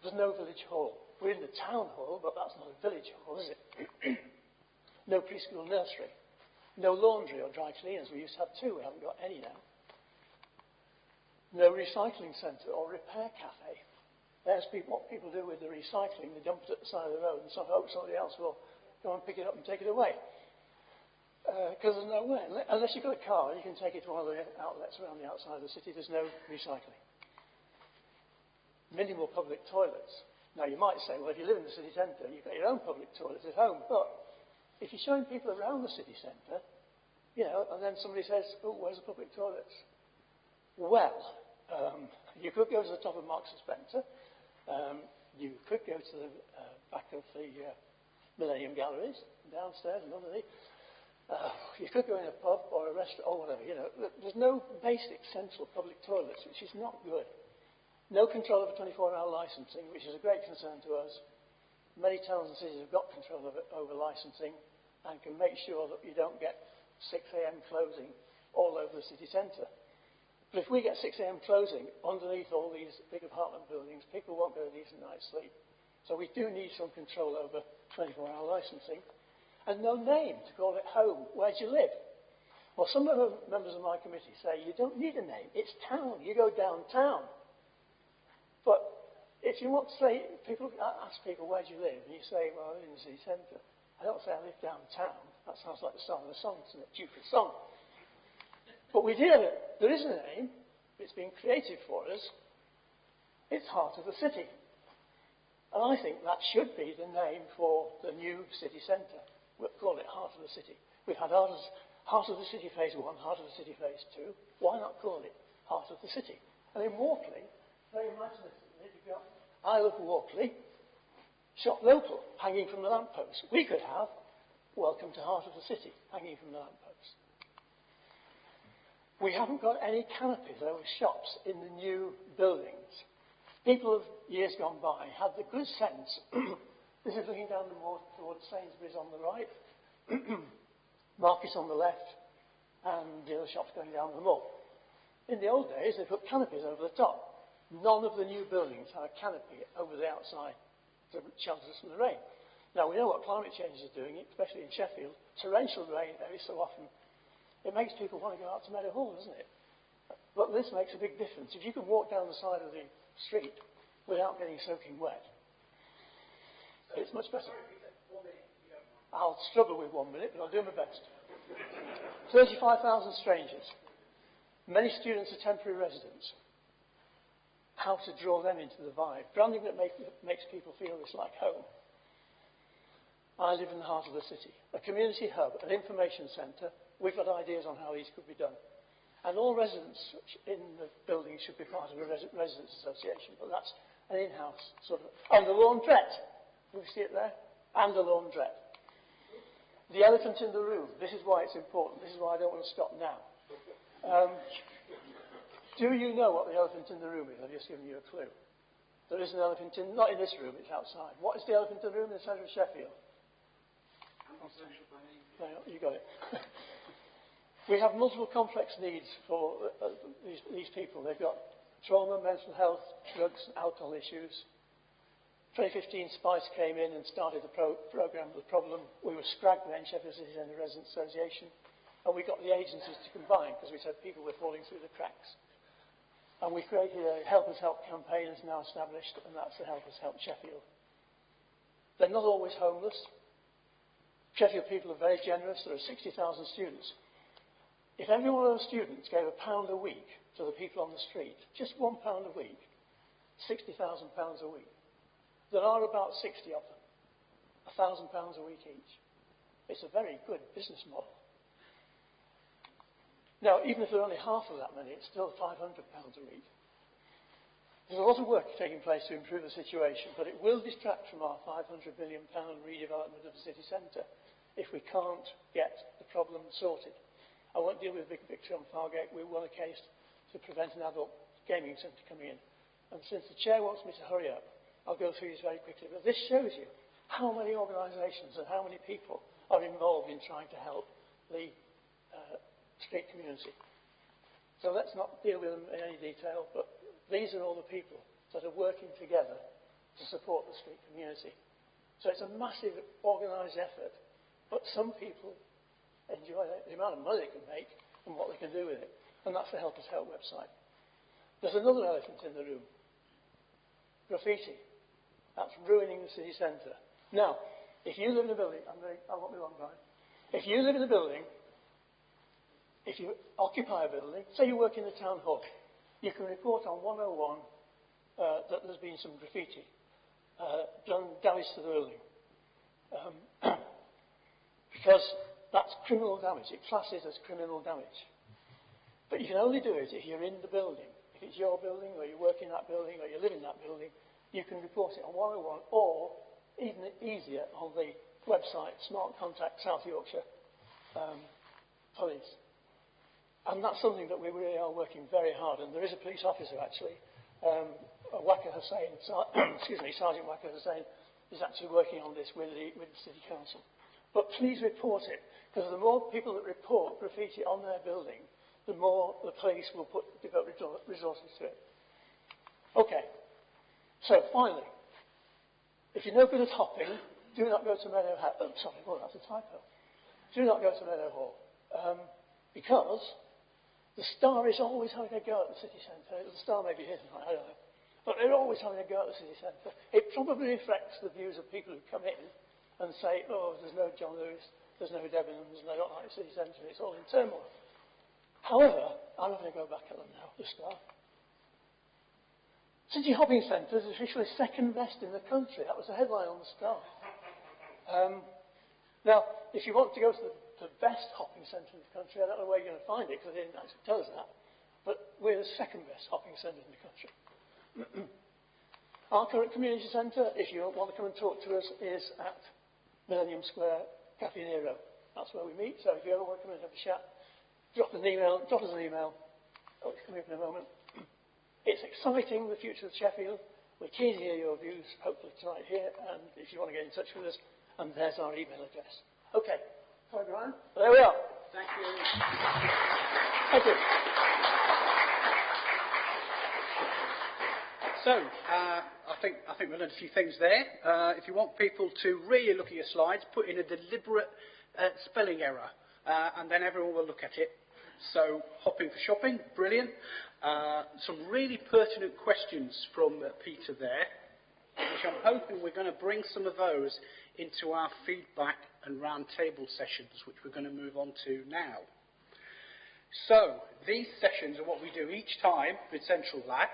There's no village hall. We're in the town hall, but that's not a village hall, is it? No preschool nursery. No laundry or dry cleaners. We used to have two. We haven't got any now. No recycling centre or repair cafe. There's what people do with the recycling. They dump it at the side of the road and hope somebody else will go and pick it up and take it away. Because there's no way. Unless you've got a car, you can take it to one of the outlets around the outside of the city. There's no recycling. Minimal public toilets. Now, you might say, well, if you live in the city centre, you've got your own public toilets at home. But if you're showing people around the city centre, and then somebody says, oh, where's the public toilets? Well, you could go to the top of Marks and Spencer. You could go to the back of the Millennium Galleries, downstairs and underneath. You could go in a pub or a restaurant or whatever. There's no basic central public toilets, which is not good. No control over 24-hour licensing, which is a great concern to us. Many towns and cities have got control over licensing and can make sure that you don't get 6 a.m. closing all over the city centre. But if we get 6 a.m. closing underneath all these big apartment buildings, people won't get a decent night's sleep. So we do need some control over 24-hour licensing. And no name to call it home. Where do you live? Well, some of the members of my committee say you don't need a name. It's town. You go downtown. But if you want to say, ask people, where do you live? And you say, well, I live in the city centre. I don't say I live downtown. That sounds like the start of a song, doesn't it? Duke song. But we did it. There is a name. It's been created for us. It's Heart of the City. And I think that should be the name for the new city centre. We'll call it Heart of the City. We've had Heart of the City Phase 1, Heart of the City Phase 2. Why not call it Heart of the City? And in Walkley, very imaginatively, you've got I Love Walkley, Shop Local, hanging from the lamppost. We could have Welcome to Heart of the City, hanging from the lamppost. We haven't got any canopies over shops in the new buildings. People of years gone by had the good sense, this is looking down the moor towards Sainsbury's on the right, Market on the left, and the other shops going down the moor. In the old days, they put canopies over the top. None of the new buildings have a canopy over the outside to shelter us from the rain. Now, we know what climate change is doing, especially in Sheffield. Torrential rain every so often. It makes people want to go out to Meadow Hall, doesn't it? But this makes a big difference. If you can walk down the side of the street without getting soaking wet, it's much better. I'll struggle with 1 minute, but I'll do my best. 35,000 strangers. Many students are temporary residents. How to draw them into the vibe. Branding that makes people feel it's like home. I live in the heart of the city. A community hub, an information centre. We've got ideas on how these could be done. And all residents in the building should be part of a residents association, but that's an in-house sort of. And the laundrette. Do you see it there? And the laundrette. The elephant in the room. This is why it's important. This is why I don't want to stop now. Do you know what the elephant in the room is? I've just given you a clue. There is an elephant not in this room, it's outside. What is the elephant in the room in the centre of Sheffield? You got it. We have multiple complex needs for these people. They've got trauma, mental health, drugs, alcohol issues. 2015, SPICE came in and started the programme of the problem. We were SCRAG then, Sheffield City Centre Residents Association, and we got the agencies to combine because we said people were falling through the cracks. And we created a Help Us Help campaign that's now established, and that's the Help Us Help Sheffield. They're not always homeless. Sheffield people are very generous. There are 60,000 students. If every one of those students gave £1 a week to the people on the street, just £1 a week, £60,000 a week, there are about 60 of them, £1,000 a week each. It's a very good business model. Now, even if there are only half of that many, it's still £500 a week. There's a lot of work taking place to improve the situation, but it will distract from our £500 million redevelopment of the city centre if we can't get the problem sorted. I won't deal with Big Victory on Fargate. We won a case to prevent an adult gaming centre coming in. And since the chair wants me to hurry up, I'll go through this very quickly. But this shows you how many organisations and how many people are involved in trying to help the street community. So let's not deal with them in any detail, but these are all the people that are working together to support the street community. So it's a massive organised effort, but some people enjoy the amount of money they can make and what they can do with it. And that's the Help Us Help website. There's another elephant in the room. Graffiti. That's ruining the city centre. Now, if you live in a building, I won't be long, Brian. If you live in a building, if you occupy a building, say you work in the town hall, you can report on 101 that there's been some graffiti done damage to the building. Because that's criminal damage. It classes as criminal damage. But you can only do it if you're in the building. If it's your building, or you work in that building, or you live in that building, you can report it on 101, or even easier on the website Smart Contact South Yorkshire Police. And that's something that we really are working very hard. And there is a police officer actually, Waka Hussain, Sergeant Waka Hussain, is actually working on this with the City Council. But please report it, because the more people that report graffiti on their building, the more the police will devote resources to it. Okay. So finally, if you're no good at hopping, do not go to Meadow Hall. Oh, sorry, well, that's a typo. Do not go to Meadow Hall. Because the Star is always having a go at the city centre. The Star may be here tonight, I don't know. But they're always having a go at the city centre. It probably reflects the views of people who come in and say, oh, there's no John Lewis, there's no Debenhams, and I don't like the city centre, it's all in turmoil. However, I'm not going to go back at them now, the Star. City Hopping Centre is officially second best in the country. That was the headline on the Star. Now, if you want to go to the best hopping centre in the country, I don't know where you're going to find it, because they didn't actually tell us that. But we're the second best hopping centre in the country. Our current community centre, if you want to come and talk to us, is at Millennium Square, Cafe Nero. That's where we meet. So if you ever want to come and have a chat, drop us an email. Oh, it's coming up in a moment. It's exciting, the future of Sheffield. We're keen to hear your views, hopefully tonight here, and if you want to get in touch with us, and there's our email address. Okay. Sorry, Brian. There we are. Thank you. Thank you. So, I think we learned a few things there. If you want people to really look at your slides, put in a deliberate spelling error, and then everyone will look at it. So, hopping for shopping, brilliant. Some really pertinent questions from Peter there, which I'm hoping we're going to bring some of those into our feedback and roundtable sessions, which we're going to move on to now. So, these sessions are what we do each time with Central LAC.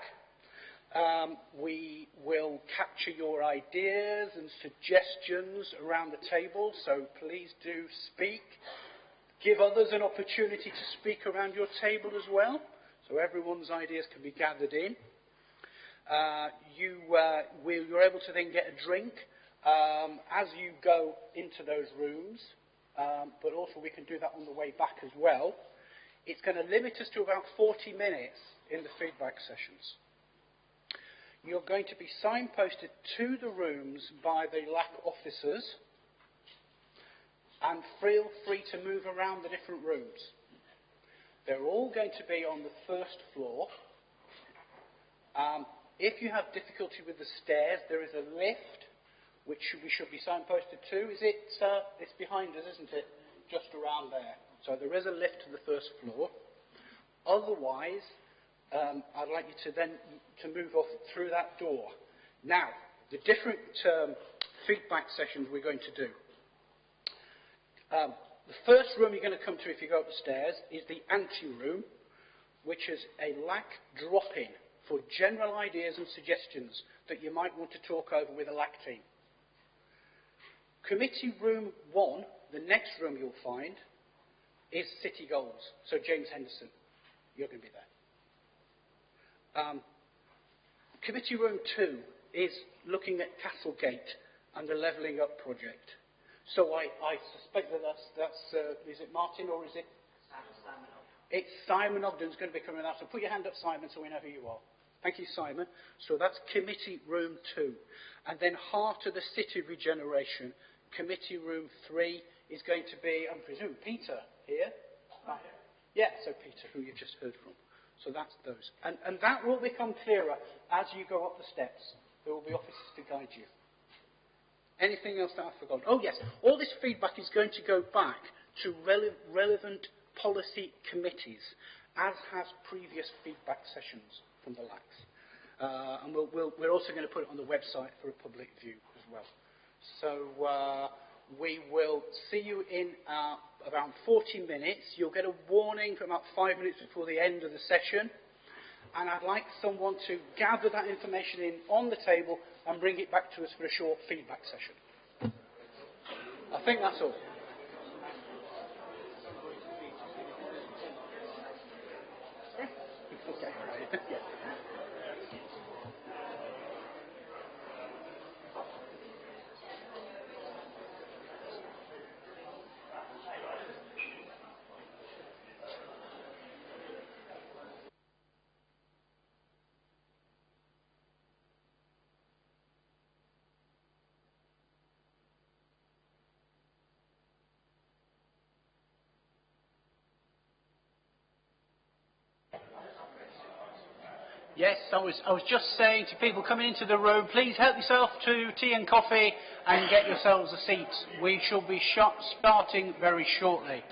We will capture your ideas and suggestions around the table, so please do speak. Give others an opportunity to speak around your table as well, so everyone's ideas can be gathered in. You're able to then get a drink as you go into those rooms, but also we can do that on the way back as well. It's going to limit us to about 40 minutes in the feedback sessions. You're going to be signposted to the rooms by the LAC officers, and feel free to move around the different rooms. They're all going to be on the first floor. If you have difficulty with the stairs, there is a lift, which we should be signposted to. It's behind us, isn't it? Just around there. So there is a lift to the first floor. Otherwise, I'd like you to then to move off through that door. Now, the different feedback sessions we're going to do. The first room you're going to come to if you go up the stairs is the ante-room, which is a LAC drop-in for general ideas and suggestions that you might want to talk over with a LAC team. Committee room 1, the next room you'll find, is City Goals. So James Henderson, you're going to be there. Committee room 2 is looking at Castlegate and the Levelling Up project. So I suspect that that's is it Martin or is it? Simon. It's Simon Ogden's going to be coming out. So put your hand up, Simon, so we know who you are. Thank you, Simon. So that's Committee Room 2. And then Heart of the City Regeneration, Committee Room 3 is going to be, I presume, Peter here. Yeah, so Peter, who you just heard from. So that's those. And that will become clearer as you go up the steps. There will be officers to guide you. Anything else that I've forgotten? Oh, yes. All this feedback is going to go back to relevant policy committees, as has previous feedback sessions. from the LACs. And we're also going to put it on the website for a public view as well. So we will see you in around 40 minutes. You'll get a warning for about 5 minutes before the end of the session. And I'd like someone to gather that information in on the table and bring it back to us for a short feedback session. I think that's all. Okay. Yeah. Yes, I was just saying to people coming into the room, please help yourself to tea and coffee and get yourselves a seat. We shall be starting very shortly.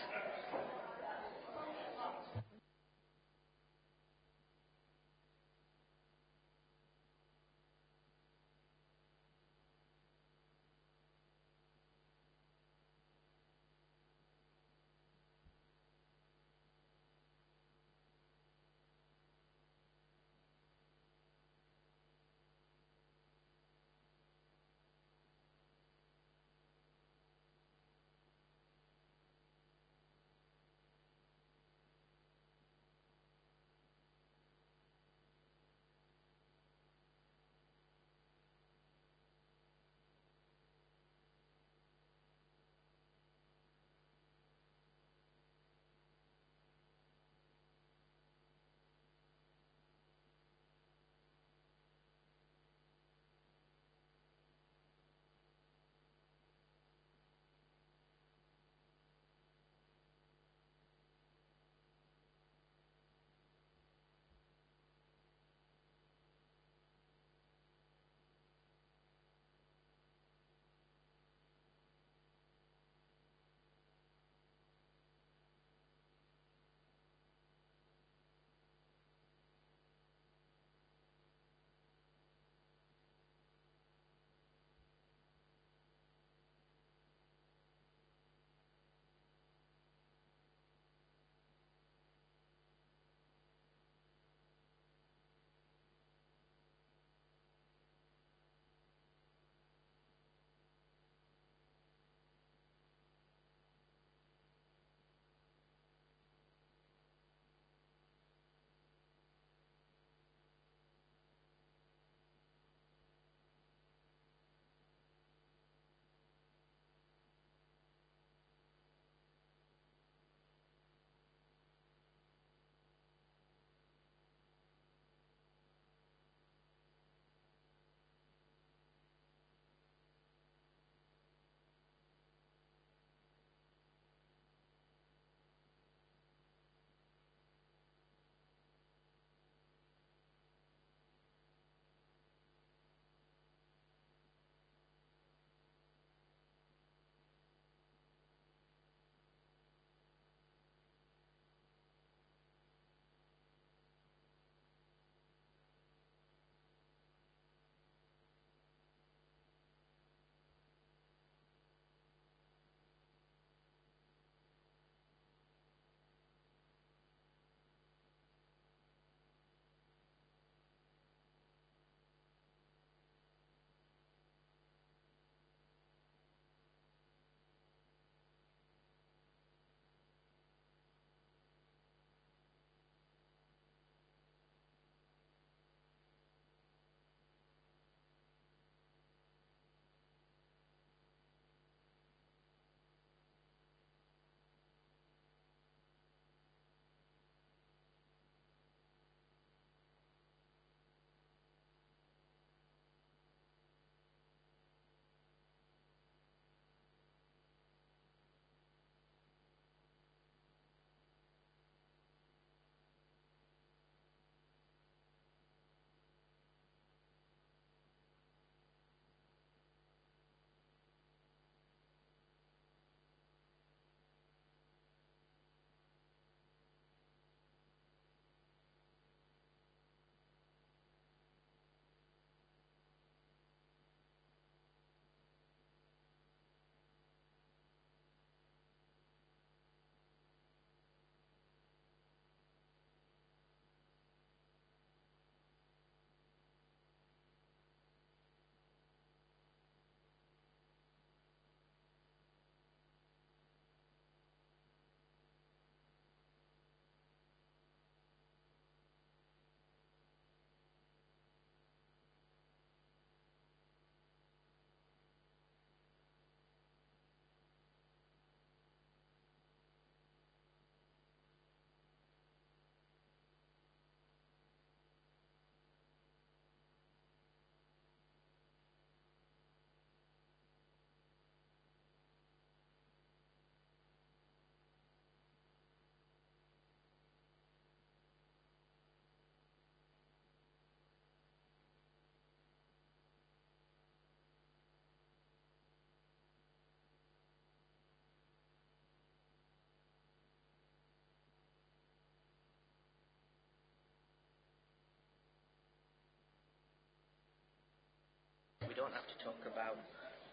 don't have to talk about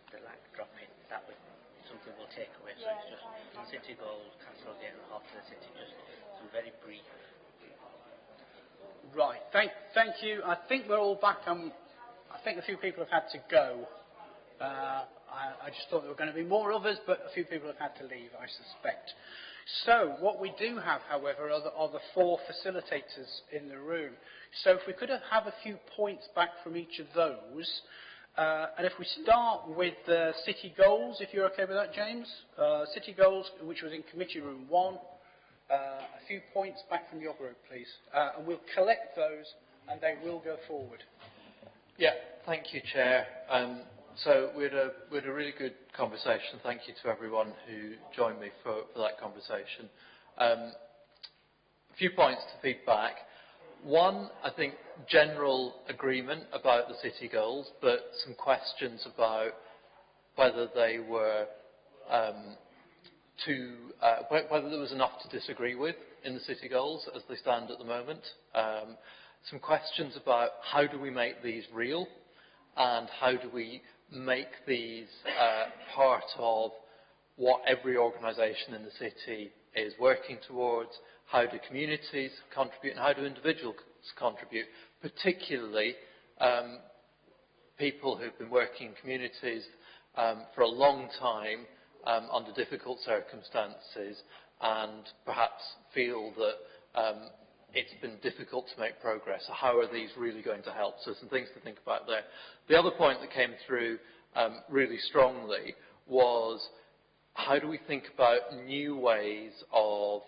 the lag dropping. That would something we'll take away. So it's just City Gold, Castlegate, and half of the city. Just some very brief. Right. Thank you. I think we're all back. I think a few people have had to go. I just thought there were going to be more others, but a few people have had to leave, I suspect. So what we do have, however, are the four facilitators in the room. So if we could have a few points back from each of those. And if we start with the city goals, if you're okay with that, James. City goals, which was in committee room 1. A few points back from your group, please. And we'll collect those, and they will go forward. Yeah, thank you, Chair. So we had a really good conversation. Thank you to everyone who joined me for that conversation. A few points to feedback. One, I think, general agreement about the city goals, but some questions about whether they were whether there was enough to disagree with in the city goals as they stand at the moment. Some questions about how do we make these real and how do we make these part of what every organisation in the city is working towards. How do communities contribute and how do individuals contribute, particularly people who've been working in communities for a long time under difficult circumstances and perhaps feel that it's been difficult to make progress. So how are these really going to help? So some things to think about there. The other point that came through really strongly was how do we think about new ways of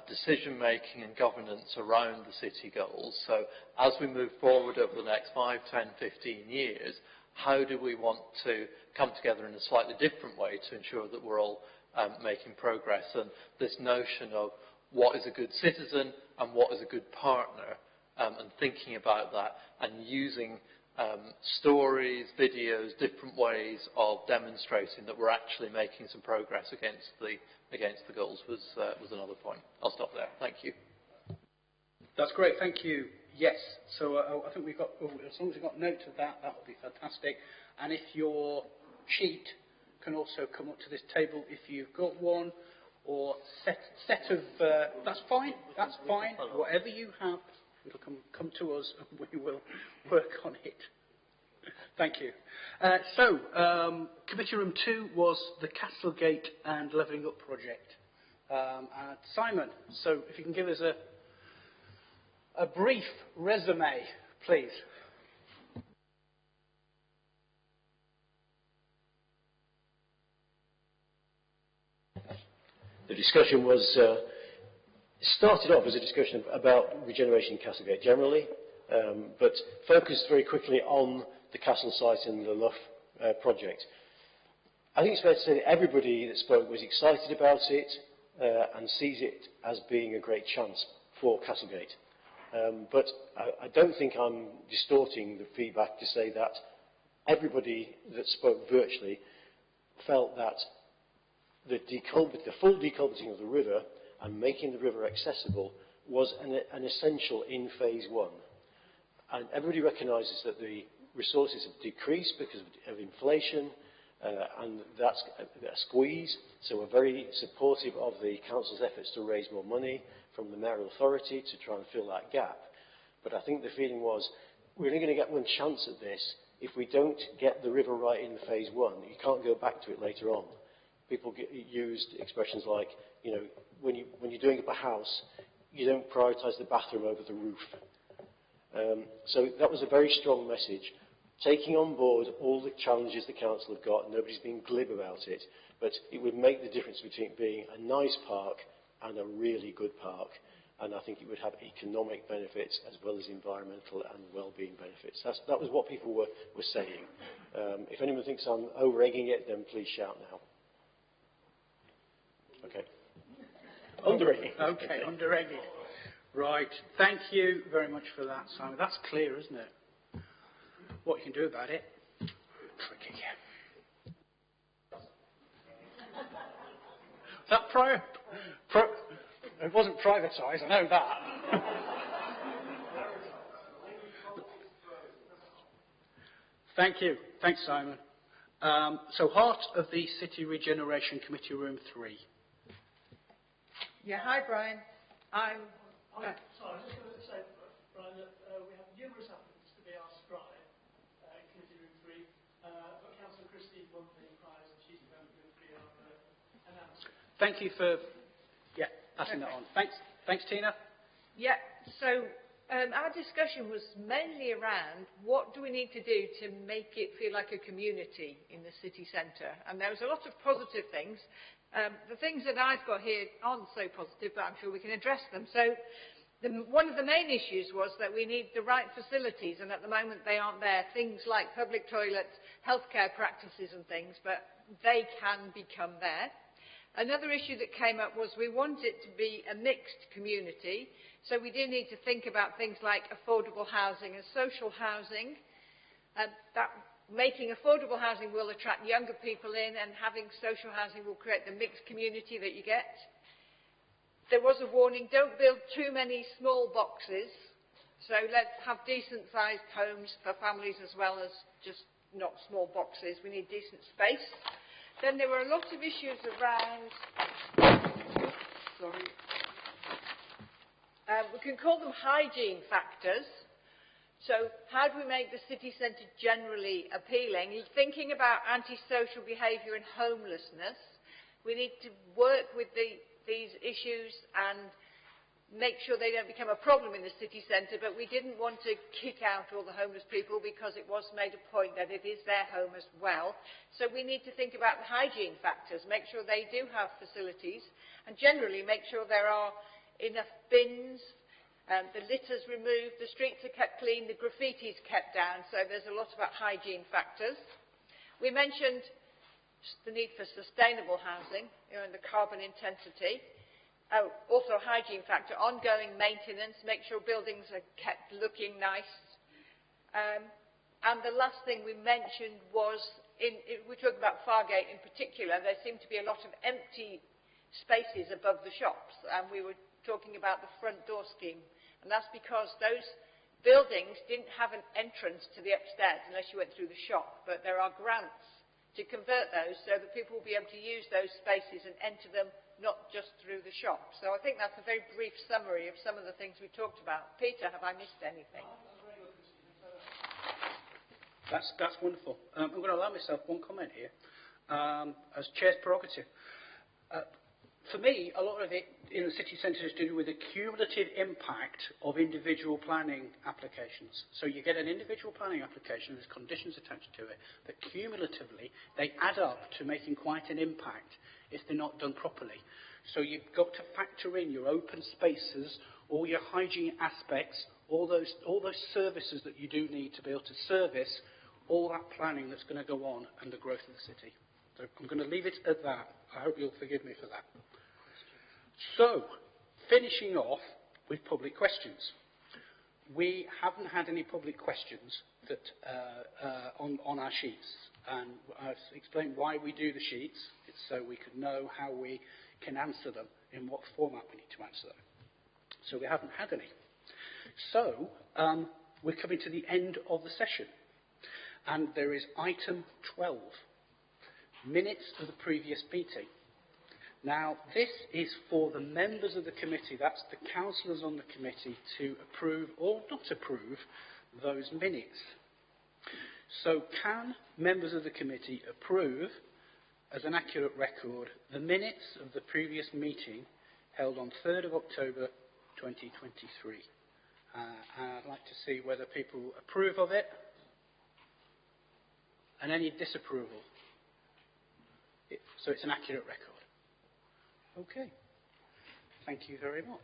decision-making and governance around the city goals. So as we move forward over the next 5, 10, 15 years, how do we want to come together in a slightly different way to ensure that we're all making progress? And this notion of what is a good citizen and what is a good partner, and thinking about that and using stories, videos, different ways of demonstrating that we're actually making some progress against the goals was another point. I'll stop there. Thank you. That's great. Thank you. Yes. So I think we've got, as long as we've got note of that, that would be fantastic. And if your sheet can also come up to this table if you've got one, or set of, that's fine. That's fine. Whatever you have, it'll come to us and we will work on it. Thank you. Committee room 2 was the Castlegate and Levelling Up project. Simon, so if you can give us a brief resume, please. The discussion was started off as a discussion about Regeneration Castlegate generally, but focused very quickly on the castle site and the Luff project. I think it's fair to say that everybody that spoke was excited about it and sees it as being a great chance for Castlegate. But I don't think I'm distorting the feedback to say that everybody that spoke virtually felt that the full deculverting of the river and making the river accessible was an essential in phase 1. And everybody recognises that the resources have decreased because of inflation, and that's a squeeze. So we're very supportive of the council's efforts to raise more money from the mayoral authority to try and fill that gap. But I think the feeling was we're only going to get one chance at this. If we don't get the river right in phase 1, you can't go back to it later on. People used expressions like, you know, when you're doing up a house, you don't prioritise the bathroom over the roof. So that was a very strong message. Taking on board all the challenges the council have got, nobody's being glib about it, but it would make the difference between being a nice park and a really good park. And I think it would have economic benefits as well as environmental and well-being benefits. That was what people were saying. If anyone thinks I'm over-egging it, then please shout now. Okay. Under-egging. Okay, under-egging. Right. Thank you very much for that, Simon. That's clear, isn't it? What you can do about it? Tricky. Is that it wasn't privatised, I know that. Thank you. Thanks, Simon. So, heart of the City Regeneration Committee, room 3. Yeah, hi, Brian. Sorry, I was just going to say, Brian, that we have numerous applicants to be our scribe in Committee Room 3. But Councillor Christine won the prize, and she's going to be our announcer. Thank you for passing that on. Thanks, Tina. Yeah, so our discussion was mainly around what do we need to do to make it feel like a community in the city centre. And there was a lot of positive things. The things that I've got here aren't so positive, but I'm sure we can address them. So one of the main issues was that we need the right facilities, and at the moment they aren't there. Things like public toilets, healthcare practices and things, but they can become there. Another issue that came up was we want it to be a mixed community, so we do need to think about things like affordable housing and social housing. That making affordable housing will attract younger people in, and having social housing will create the mixed community that you get. There was a warning, don't build too many small boxes, so let's have decent sized homes for families as well as just not small boxes. We need decent space. Then there were a lot of issues around, we can call them hygiene factors. So how do we make the city centre generally appealing? Thinking about antisocial behaviour and homelessness, we need to work with these issues and make sure they don't become a problem in the city centre, but we didn't want to kick out all the homeless people because it was made a point that it is their home as well. So we need to think about the hygiene factors, make sure they do have facilities, and generally make sure there are enough bins, the litter's removed, the streets are kept clean, the graffiti's kept down, so there's a lot about hygiene factors. We mentioned the need for sustainable housing, and the carbon intensity. Also a hygiene factor, ongoing maintenance, make sure buildings are kept looking nice. And the last thing we mentioned was, we talked about Fargate in particular, there seemed to be a lot of empty spaces above the shops, and we were talking about the front door scheme. And that's because those buildings didn't have an entrance to the upstairs unless you went through the shop, but there are grants to convert those so that people will be able to use those spaces and enter them not just through the shop. So I think that's a very brief summary of some of the things we talked about. Peter, have I missed anything? That's wonderful. I'm going to allow myself one comment here, as Chair's prerogative. For me, a lot of it in the city centre is to do with the cumulative impact of individual planning applications. So you get an individual planning application, there's conditions attached to it, but cumulatively they add up to making quite an impact if they're not done properly. So you've got to factor in your open spaces, all your hygiene aspects, all those services that you do need to be able to service all that planning that's going to go on and the growth of the city. So I'm going to leave it at that. I hope you'll forgive me for that. So, finishing off with public questions. We haven't had any public questions that, on our sheets, and I've explained why we do the sheets. It's so we can know how we can answer them, in what format we need to answer them. So we haven't had any. So, we're coming to the end of the session, and there is item 12, minutes of the previous meeting. Now, this is for the members of the committee, that's the councillors on the committee, to approve or not approve those minutes. So can members of the committee approve, as an accurate record, the minutes of the previous meeting held on 3rd of October 2023? I'd like to see whether people approve of it and any disapproval. So it's an accurate record. Okay. Thank you very much.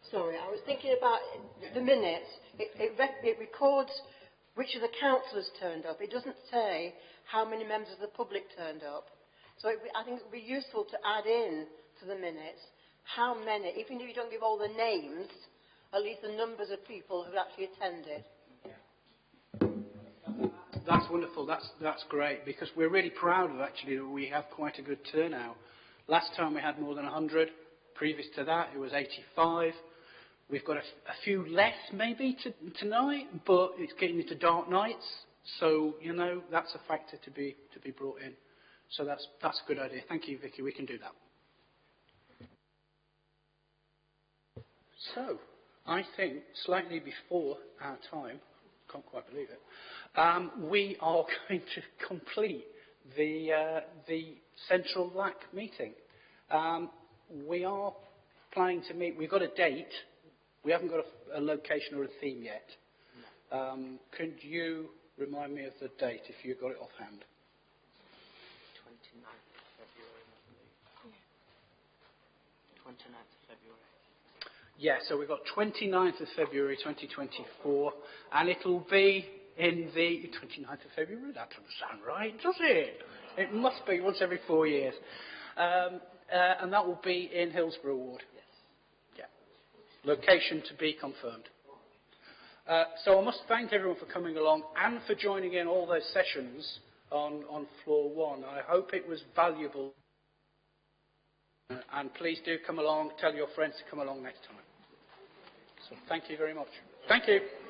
Sorry, I was thinking about the minutes. It records which of the councillors turned up. It doesn't say how many members of the public turned up. So I think it would be useful to add in to the minutes how many, even if you don't give all the names, at least the numbers of people who actually attended. That's wonderful. That's great, because we're really proud of actually that we have quite a good turnout. Last time we had more than 100. Previous to that, it was 85. We've got a few less maybe tonight, but it's getting into dark nights, so you know that's a factor to be brought in. So that's a good idea. Thank you, Vicky. We can do that. So I think slightly before our time, can't quite believe it, we are going to complete the Central LAC meeting. We are planning to meet. We've got a date. We haven't got a location or a theme yet. Could you remind me of the date if you got it offhand? 29th of February, I believe. 29th of February. Yeah, so we've got 29th of February 2024, and it'll be in the 29th of February. That doesn't sound right, does it? It must be once every 4 years. And that will be in Hillsborough Ward. Yes. Yeah. Location to be confirmed. So I must thank everyone for coming along and for joining in all those sessions on floor 1. I hope it was valuable. And please do come along, tell your friends to come along next time. So thank you very much. Thank you.